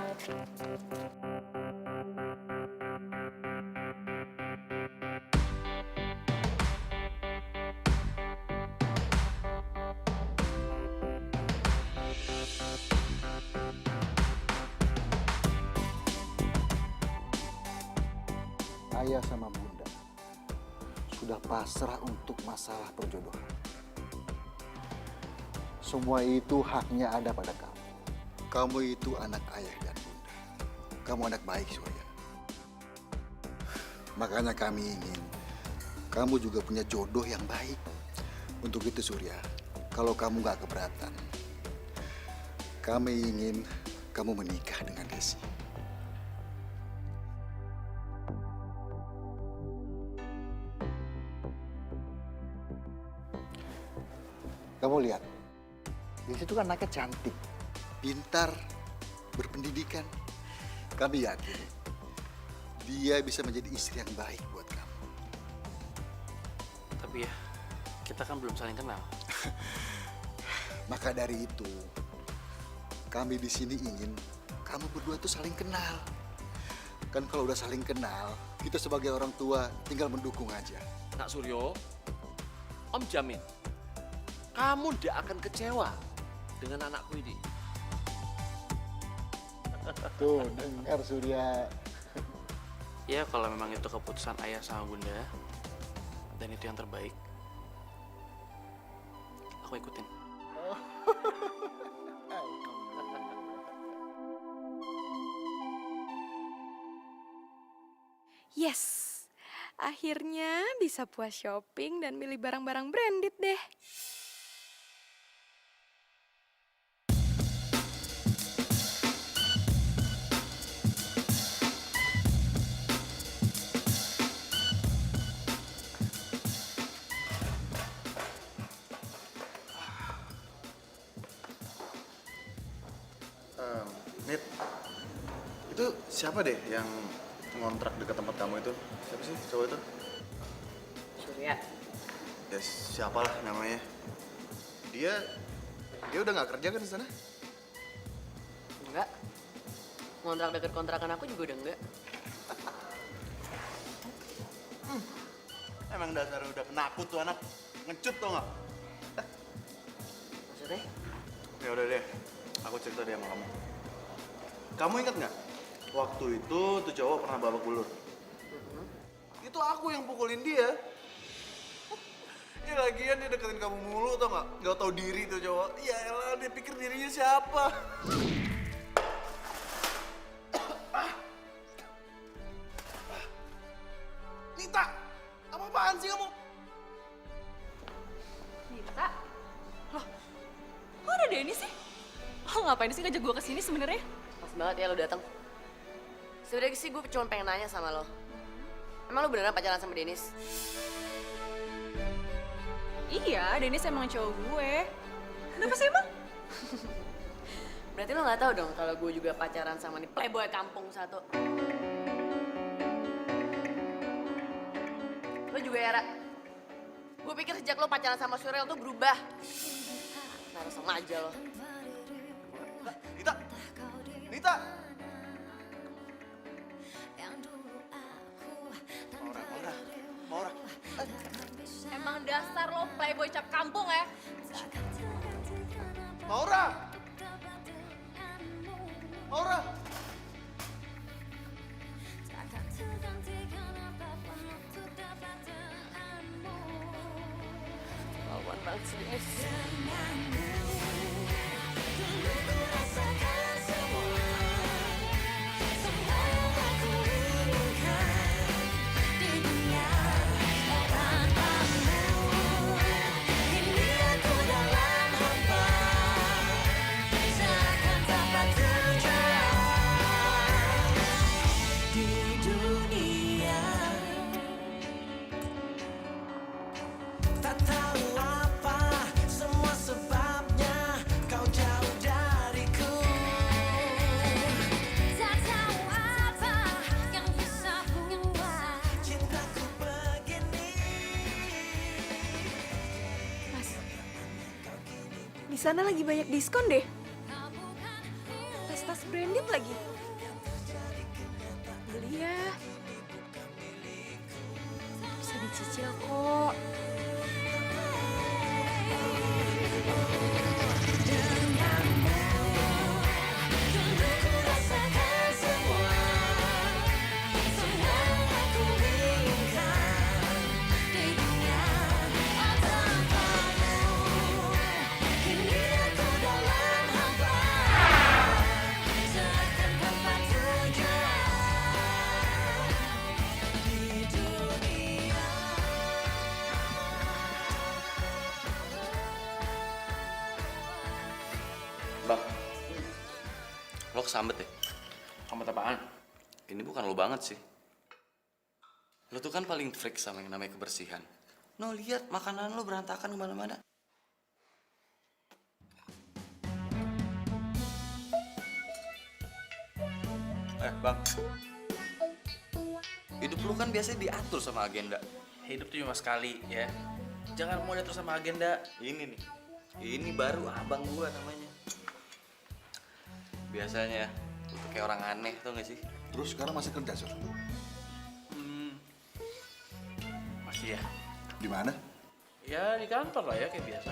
Ayah sama bunda sudah pasrah untuk masalah perjodohan. Semua itu haknya ada pada kamu. Kamu itu anak ayah dan bunda. Kamu anak baik, Surya. Makanya kami ingin kamu juga punya jodoh yang baik. Untuk itu, Surya, kalau kamu gak keberatan, kami ingin kamu menikah dengan Desi. Kamu lihat, Desi itu kan anaknya cantik, pintar, berpendidikan. Kami yakin dia bisa menjadi istri yang baik buat kamu. Tapi ya, kita kan belum saling kenal. Maka dari itu, kami di sini ingin kamu berdua tuh saling kenal. Kan kalau udah saling kenal, kita sebagai orang tua tinggal mendukung aja. Nak Suryo, Om jamin, kamu tidak akan kecewa dengan anakku ini. Tuh, dengar Surya. Ya kalau memang itu keputusan ayah sama bunda, dan itu yang terbaik, aku ikutin. Yes, akhirnya bisa puas shopping dan milih barang-barang branded deh. Nit, itu siapa deh yang ngontrak dekat tempat kamu itu? Siapa sih cowok itu? Surya. Ya siapalah namanya. Dia udah nggak kerja kan di sana? Enggak. Ngontrak deket kontrakan aku juga udah enggak. Emang dasar udah penakut tuh anak. Ngecut tau nggak? Maksudnya? Ya udah deh, aku cerita deh sama kamu. Kamu ingat nggak? Waktu itu tuh cowok pernah babak belur. Itu aku yang pukulin dia. Ya lagian dia deketin kamu mulu tau nggak? Nggak tahu diri tuh cowok. Ya elah, dia pikir dirinya siapa? Nita, apa-apaan sih kamu? Nita? Loh, kok ada Denny sih? Lo ngapain sih ngajak gue kesini sebenarnya? Pas banget ya lo datang. Sebenernya sih gue cuma pengen nanya sama lo. Emang lo beneran pacaran sama Dennis? Iya, Dennis emang cowok gue. Kenapa sih emang? Berarti lo nggak tahu dong kalau gue juga pacaran sama nih playboy kampung satu. Lo juga ya, Ra? Gue pikir sejak lo pacaran sama Surel tuh berubah. Nah, sama aja lo. Nita! Nita! Maura. Emang dasar lo playboy cap kampung ya? Maura! Maura! Lawan banget sih Dennis. Di sana lagi banyak diskon deh. Tas-tas Branded lagi. Beli ya. Bisa dicicil kok. Bang, lo kesambet ya? Sambet apaan? Ini bukan lo banget sih. Lo tuh kan paling freak sama yang namanya kebersihan. No, lihat makanan lo berantakan kemana-mana. Bang. Hidup lo kan biasanya diatur sama agenda. Hidup tuh cuma sekali ya. Jangan mau diatur sama agenda. Ini nih, ini baru abang gua namanya. Biasanya lu tuh kayak orang aneh, tau gak sih? Terus sekarang masih kerja, Sur? Masih ya? Di mana? Ya di kantor lah ya kayak biasa.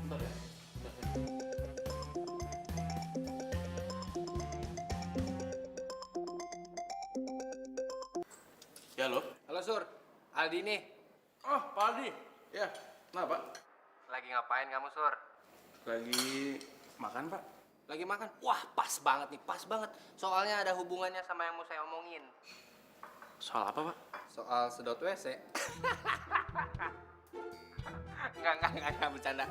Bentar ya. Ya lo? Halo Sur, Aldi nih. Oh, Pak Aldi. Ya, kenapa? Lagi ngapain kamu Sur? Lagi makan, Pak. Lagi makan? Wah pas banget nih, pas banget. Soalnya ada hubungannya sama yang mau saya omongin. Soal apa, Pak? Soal sedot WC. Enggak, bercanda.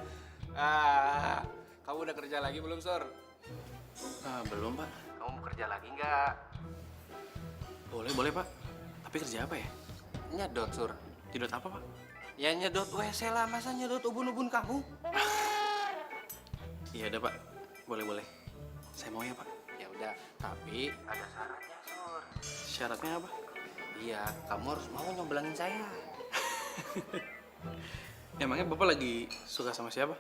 Kamu udah kerja lagi belum, Sur? Belum, Pak. Kamu mau kerja lagi nggak? Boleh, Pak. Tapi kerja apa ya? Nyedot, Sur. Nyedot apa, Pak? Ya nyedot WC lah, masa nyedot ubun-ubun kamu? Iya udah, Pak. Boleh. Saya mau ya, Pak. Ya udah, tapi ada syaratnya, Sur. Syaratnya apa? Iya, kamu harus mau nyomblangin saya. Emangnya Bapak lagi suka sama siapa?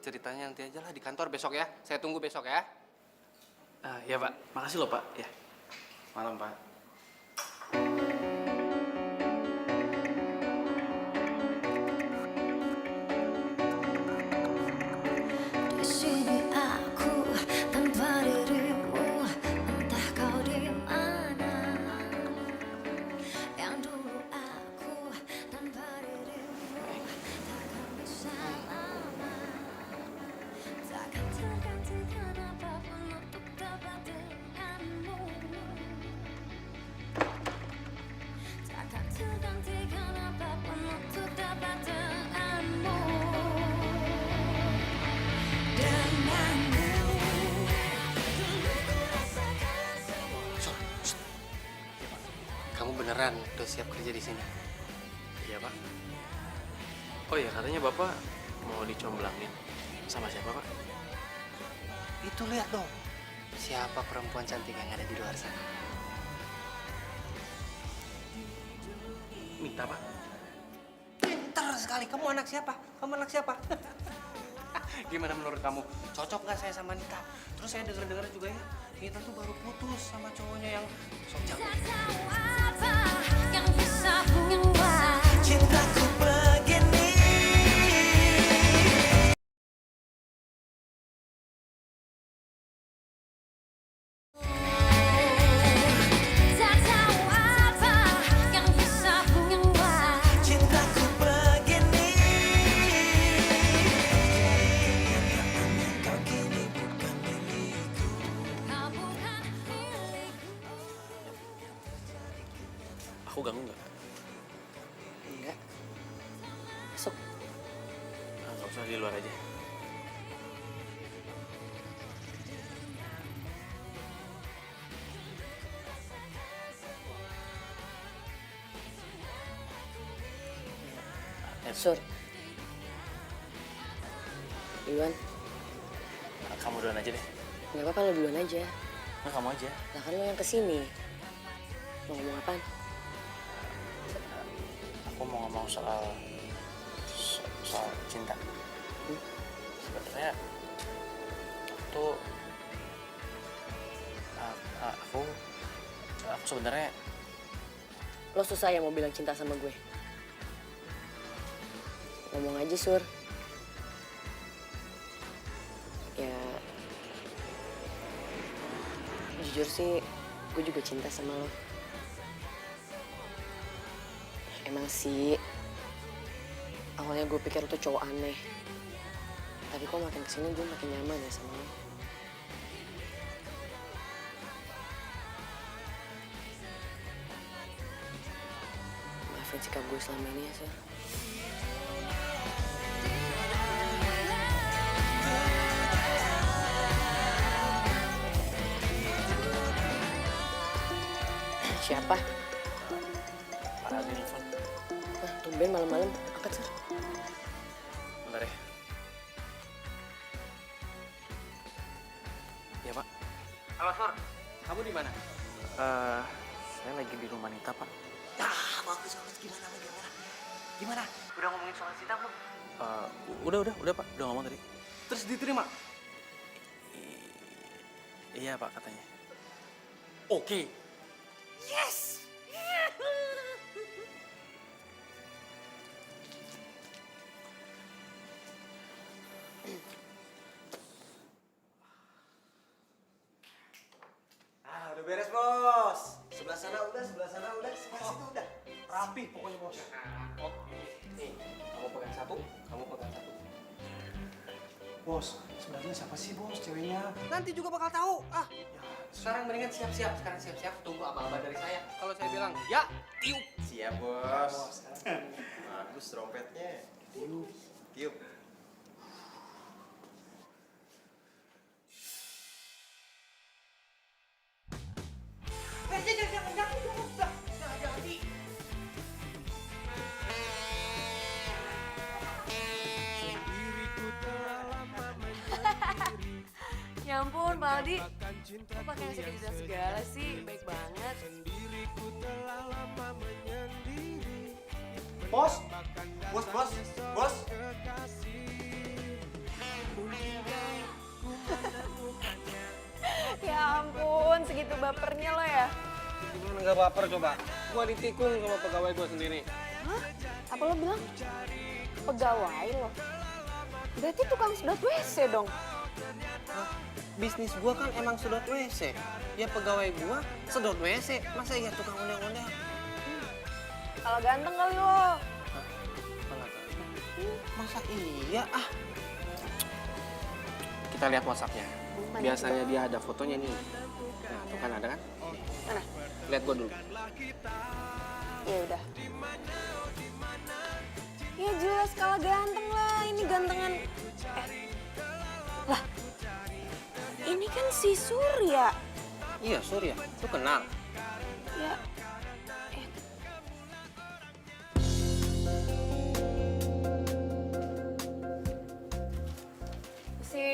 Ceritanya nanti aja lah di kantor besok ya. Saya tunggu besok ya. Ya, Pak. Makasih loh, Pak. Ya. Malam, Pak. Di sini aku tanpa dirimu, entah kau di mana. Yang dulu aku tanpa dirimu, takkan bisa lama. Takkan tergantikan apapun untuk dapat denganmu. Takkan tergantikan apapun untuk dapat denganmu. Kamu beneran udah siap kerja di sini? Iya, Pak. Oh ya, katanya Bapak mau dicomblangin. Sama siapa, Pak? Itu lihat dong. Siapa perempuan cantik yang ada di luar sana? Minta, Pak. Pintar sekali. Kamu anak siapa? Gimana menurut kamu? Cocok nggak saya sama Nita? Terus saya denger-dengar juga ya, Nita tuh baru putus sama cowoknya yang sok jago. Apa yang bisa mengubah Cintaku begini. Tak tahu apa yang bisa mengubah Cintaku begini. Kau kini bukan milikku. Kau bukan milikku. Aku ganggu nggak? Enggak. Masuk. Nggak usah, di luar aja. Sur. Duluan. Kamu duluan aja deh. Nggak apa-apa, lo duluan aja. Nah, kamu aja. Lah kan lo yang kesini. Mau ngomong apaan? Aku mau ngomong soal soal cinta. Sebenarnya tuh aku sebenarnya Lo susah ya mau bilang cinta sama gue? Ngomong aja, Sur. Ya, jujur sih, gue juga cinta sama lo. Emang sih, awalnya gue pikir lo tuh cowok aneh. Tapi kok makin kesini gue makin nyaman ya sama lo. Maafin sikap gue selama ini ya, Sur. Siapa? Pak Aldi nelfon. Nah, tumben malam-malam. Angkat, Sur. Bentar ya. Ya, Pak. Halo Sur, kamu di mana? Saya lagi di rumah Nita, Pak. Bagus. Gimana? Udah ngomongin soal cinta belum? Udah, Pak. Udah ngomong tadi. Terus diterima? Iya, Pak, katanya. Oke. Yes! Udah beres, Bos. Sebelah sana udah, sebelah situ udah. Rapi pokoknya bos. Oke. Nih, kamu pegang satu, kamu pegang satu. Bos, sebenarnya siapa sih bos ceweknya? Nanti juga bakal tahu. Sekarang mendingan siap-siap. Sekarang siap-siap tunggu abang-abang dari saya. Kalau saya bilang, ya, tiup. Siap, Bos. Bagus trompetnya. Tiup. Ya ampun, Pak Aldi. Kok pakai ngasih kejutan segala sih? Baik banget. Bos. Ya ampun, segitu bapernya lo ya? Gimana nggak baper coba? Gua ditikung sama pegawai gua sendiri. Hah? Apa lo bilang? Pegawai lo? Berarti tukang sedot WC dong? Bisnis gua kan emang sedot WC. Ya pegawai gua sedot WC. Masa iya tukang ondel-ondel? Kalau ganteng kali lo. Masa iya Kita lihat WhatsApp-nya. Biasanya dia ada fotonya nih. Nah, tuh kan ada kan? Mana? Lihat gua dulu. Ya udah. Ya jelas kalah ganteng lah. Ini gantengan. Lah. Ini kan si Surya. Iya, Surya. Lu kenal? Ya. Si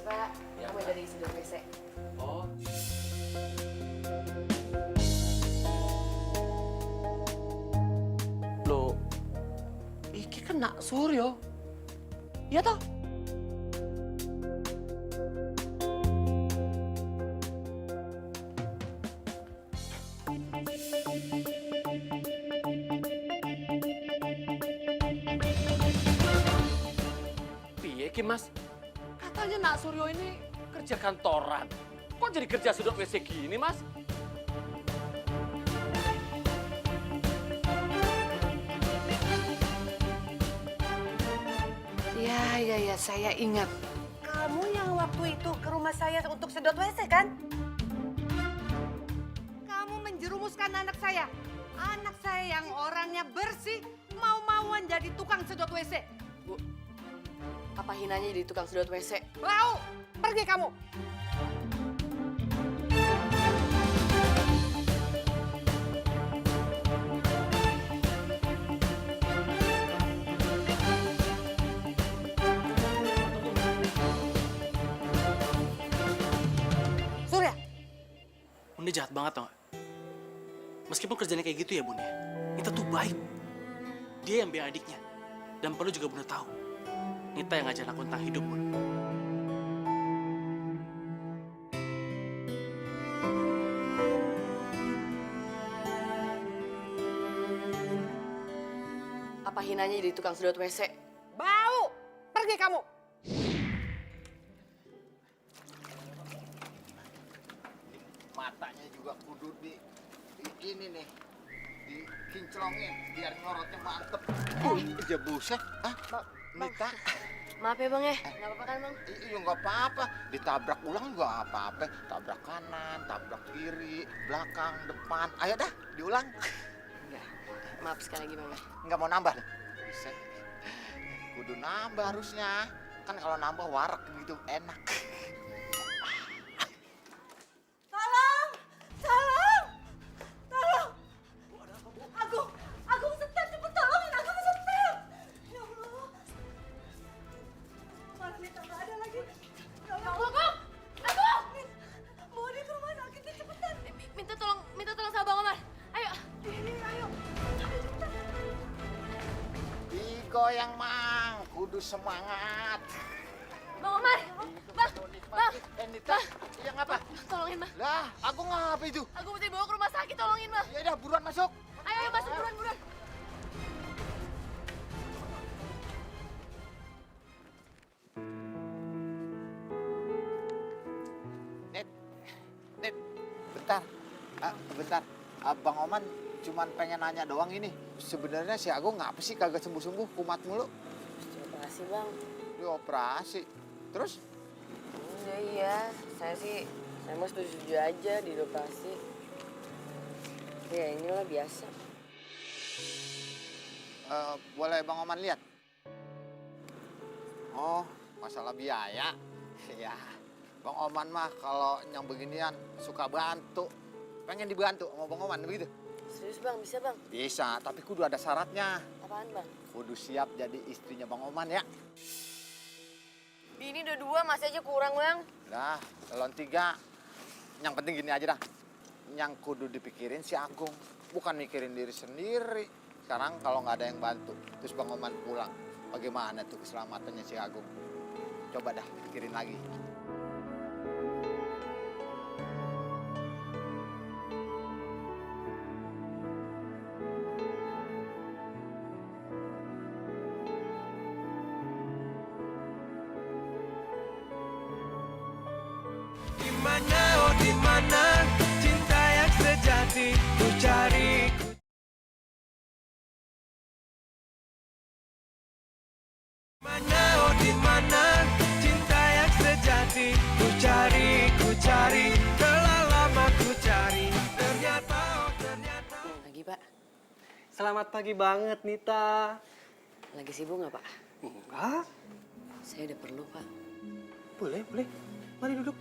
Pak, kamu dari sedot WC. Oh. Loh, iki kena Suryo. Iya toh? Piye ki, Mas? Katanya Nak Suryo ini kerja kantoran. Kok jadi kerja sedot WC gini, Mas? Ya, saya ingat. Kamu yang waktu itu ke rumah saya untuk sedot WC kan? Kamu menjerumuskan anak saya. Anak saya yang orangnya bersih, mau-mauan jadi tukang sedot WC. Bu, apa hinanya jadi tukang sedot WC? Mau, pergi kamu. Dia jahat banget tau gak? meskipun kerjanya kayak gitu ya Bun ya, Nita tuh baik. Dia yang biaya adiknya. Dan perlu juga Bun tahu, Nita yang ngajarin aku tentang hidup Bun. Apa hinanya jadi tukang sedot WC? Bau! Pergi kamu! Matanya juga kudu ini nih, dikinclongin biar nyorotnya mantep. Ya buset, Nita. Maaf ya Bang ya, nggak apa-apa kan Bang? Iya nggak apa-apa, ditabrak ulang juga nggak apa-apa. Tabrak kanan, tabrak kiri, belakang, depan. Ayo dah, diulang. Maaf sekali lagi Bang ya. Nggak mau nambah? Bisa. Kudu nambah harusnya. Kan kalau nambah warak gitu, enak. Tolong! Tolong! Tolong! Agung setel, cepet tolongin Agung setel! Ya Allah. Mana Nita nggak ada lagi. Ya Allah, Agung! Bawa dia ke rumah sakit nih, cepetan. Minta tolong sama Bang Omar. Ayo. Ini, ayo. Digoyang mang, kudu semangat. Bang Omar! Bang! Nita, iya ngapa? Tolongin, Bang. Lah, aku ngapa itu? Aku mesti bawa ke rumah sakit, tolongin, Bang. Ya udah, buruan masuk. Ayo masuk, buruan. Nit, bentar. Bentar. Abang Oman cuman pengen nanya doang ini. Sebenarnya si Agung ngapa sih kagak sembuh-sembuh, kumat mulu? Operasi Bang. Dioperasi. Terus? Iya, saya mau setuju aja di operasi. Ya inilah biasa. Boleh Bang Oman lihat? Oh, masalah biaya. Ya, Bang Oman mah kalau yang beginian suka bantu. Pengen dibantu sama Bang Oman begitu? Serius Bang, bisa Bang? Bisa, tapi kudu ada syaratnya. Apaan Bang? Kudu siap jadi istrinya Bang Oman ya. Ini udah 2, masih aja kurang Bang. Nah, calon 3. Yang penting gini aja dah. Yang kudu dipikirin si Agung. Bukan mikirin diri sendiri. Sekarang kalau nggak ada yang bantu, terus Bang Oman pulang. Bagaimana tuh keselamatannya si Agung? Coba dah pikirin lagi. Dimana, oh dimana cinta yang sejati ku cari. Dimana, oh dimana cinta yang sejati ku cari, telah lama ku cari. Ternyata, oh ternyata. Pagi Pak, Selamat pagi banget, Nita. lagi sibuk nggak Pak? Enggak. Saya udah perlu Pak. Boleh. Mari duduk.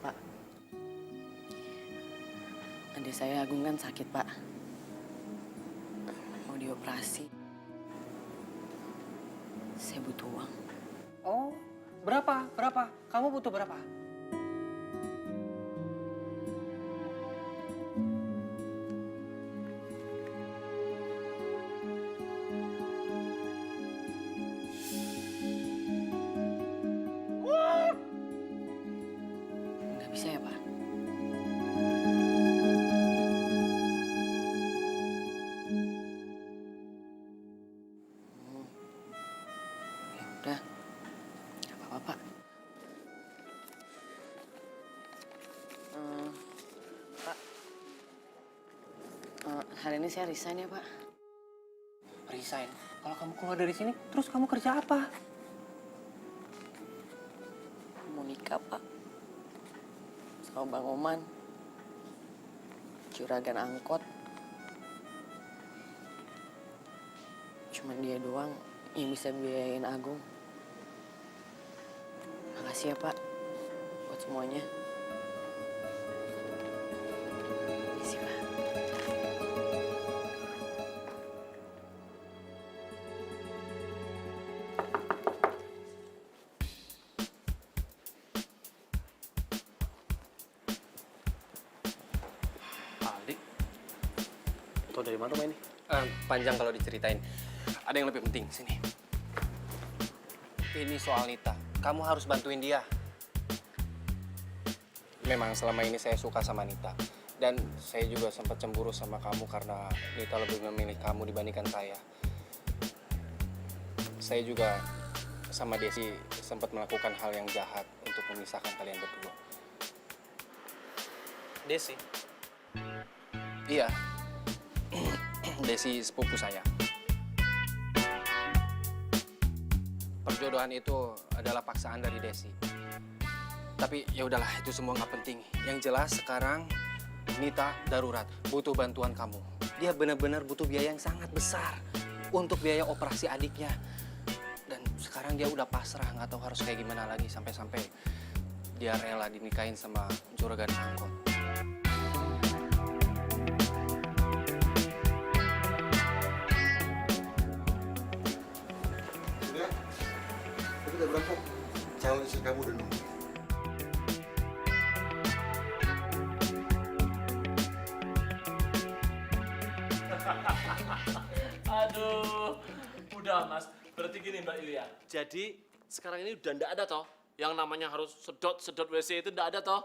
Pak, adik saya Agung kan sakit Pak. Mau dioperasi. Saya butuh uang. Oh, berapa? Kamu butuh berapa? Nggak bisa ya Pak? Ya udah, nggak apa-apa Pak. Pak, hari ini saya resign ya Pak. Resign. Kalau kamu keluar dari sini, terus kamu kerja apa? Mau nikah Pak. Sama Bang Oman. Juragan angkot. Cuman dia doang yang bisa biayain Agung. Makasih ya Pak buat semuanya. Makasih Pak. Tahu dari mana rumah ini? Panjang kalau diceritain. Ada yang lebih penting, sini. Ini soal Nita. Kamu harus bantuin dia. Memang selama ini saya suka sama Nita. Dan saya juga sempat cemburu sama kamu karena Nita lebih memilih kamu dibandingkan saya. Saya juga sama Desi sempat melakukan hal yang jahat untuk memisahkan kalian berdua. Desi. Iya. Desi sepupu saya. Perjodohan itu adalah paksaan dari Desi. Tapi ya udahlah, itu semua nggak penting. Yang jelas sekarang Nita darurat, butuh bantuan kamu. Dia benar-benar butuh biaya yang sangat besar untuk biaya operasi adiknya. Dan sekarang dia udah pasrah, nggak tahu harus kayak gimana lagi sampai-sampai dia rela dinikahin sama juragan angkot. Udah, kita berangkat. Calon istri kamu udah nunggu. Aduh, udah Mas. Berarti gini Mbak Yulia. Jadi sekarang ini udah ndak ada toh yang namanya harus sedot WC itu ndak ada toh.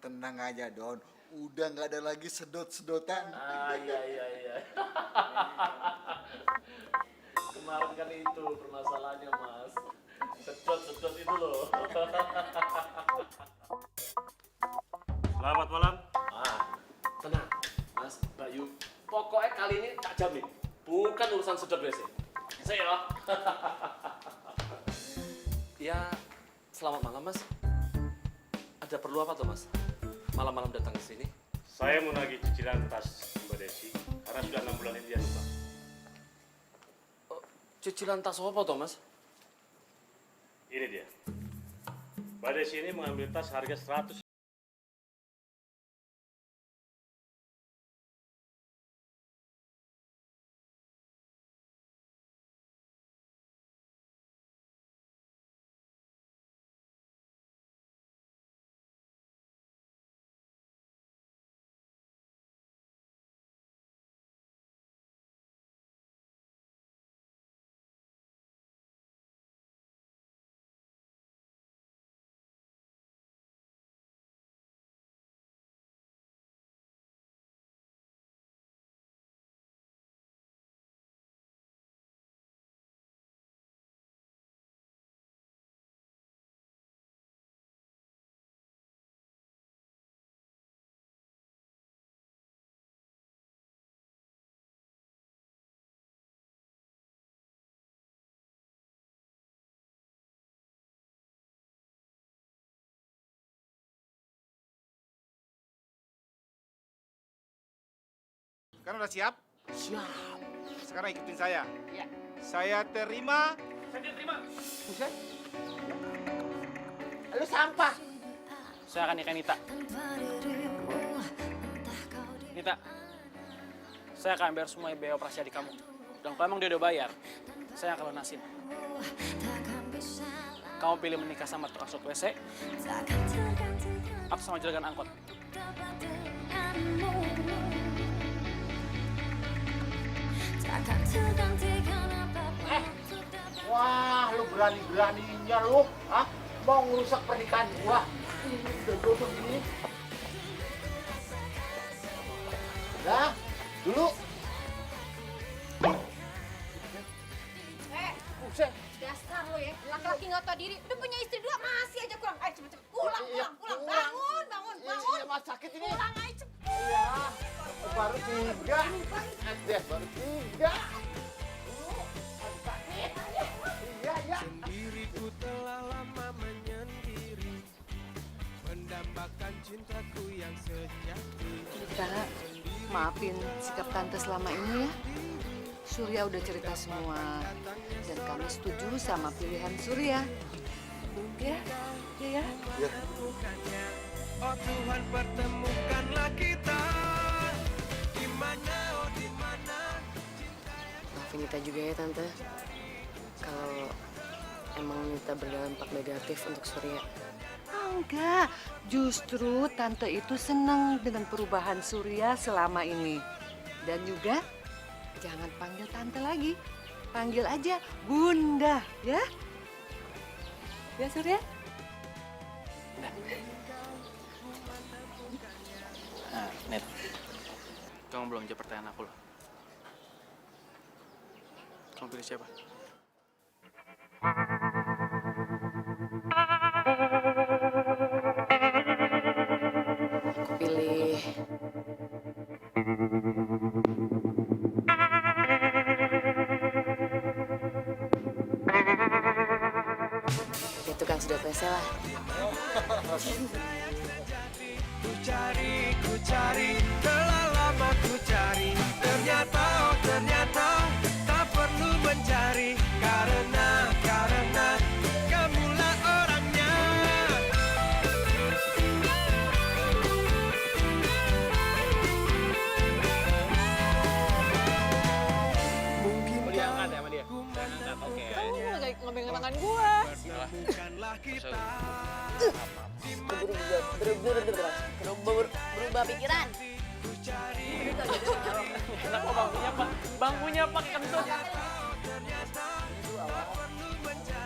Tenang aja Don, udah nggak ada lagi sedot-sedotan. Iya. Kemarin kan itu permasalahannya Mas. Sedot itu loh. Selamat malam. Tenang, Mas Bayu. Pokoknya kali ini tak jamin, bukan urusan sedot WC. Saya ya. Ya, selamat malam Mas. Ada perlu apa tuh Mas? Malam-malam datang ke sini? Saya mau nagih cicilan tas Mbak Desi karena sudah 6 bulan ini dia lupa. Cicilan tas apa tuh Mas? Ini dia. Mbak Desi ini mengambil tas harga 100. Sekarang udah siap? Siap. Sekarang ikutin saya. Iya. Saya terima. Saya terima. Buset. Lu sampah. Saya akan nikahin Nita. Nita, saya akan bayar semua biaya operasi adik kamu. Dan kalau emang dia udah bayar, saya akan lunasin. Kamu pilih menikah sama tukang sedot WC atau sama juragan angkot? Wah, lu berani-beraninya lu, ah, mau ngerusak pernikahan gua. Ini udah jodoh gini. Udah, dulu. Buset. Dasar lo ya, laki-laki nggak tahu diri. Udah punya istri dua, masih aja kurang. Ayo cepet-cepet, pulang. Bangun. Iya, mas sakit ini. Pulang aja cepet. Iya, baru 3. Baru 3. Sendiriku telah lama menyendiri, mendambakan cintaku yang sejati. Kita maafin sikap tante selama ini ya. Surya udah cerita semua dan kami setuju sama pilihan Surya. Ya, ya. Oh Tuhan, pertemukanlah kita. Di mana, oh di mana. Maafin Nita juga ya Tante. Kalau emang Nita berdampak negatif untuk Surya. enggak. Justru tante itu senang dengan perubahan Surya selama ini. Dan juga jangan panggil tante lagi. Panggil aja Bunda, ya? Ya, Surya? Nah, Net. Kamu belum jawab pertanyaan aku loh. Kamu pilih siapa? Aku pilih ya tukang sedot WC lah. Ku cari, telah lama ku cari. Ternyata, oh ternyata tak perlu mencari. Karena kamulah orangnya. Mungkin Dia angkat ya sama dia? Dia angkat, oke. Kan lu ngambil tangan gue. bukanlah kita. Berubah pikiran. Kenapa bangkunya, Pak? Bangkunya, Pak, kentut. Ternyata tak perlu mencari.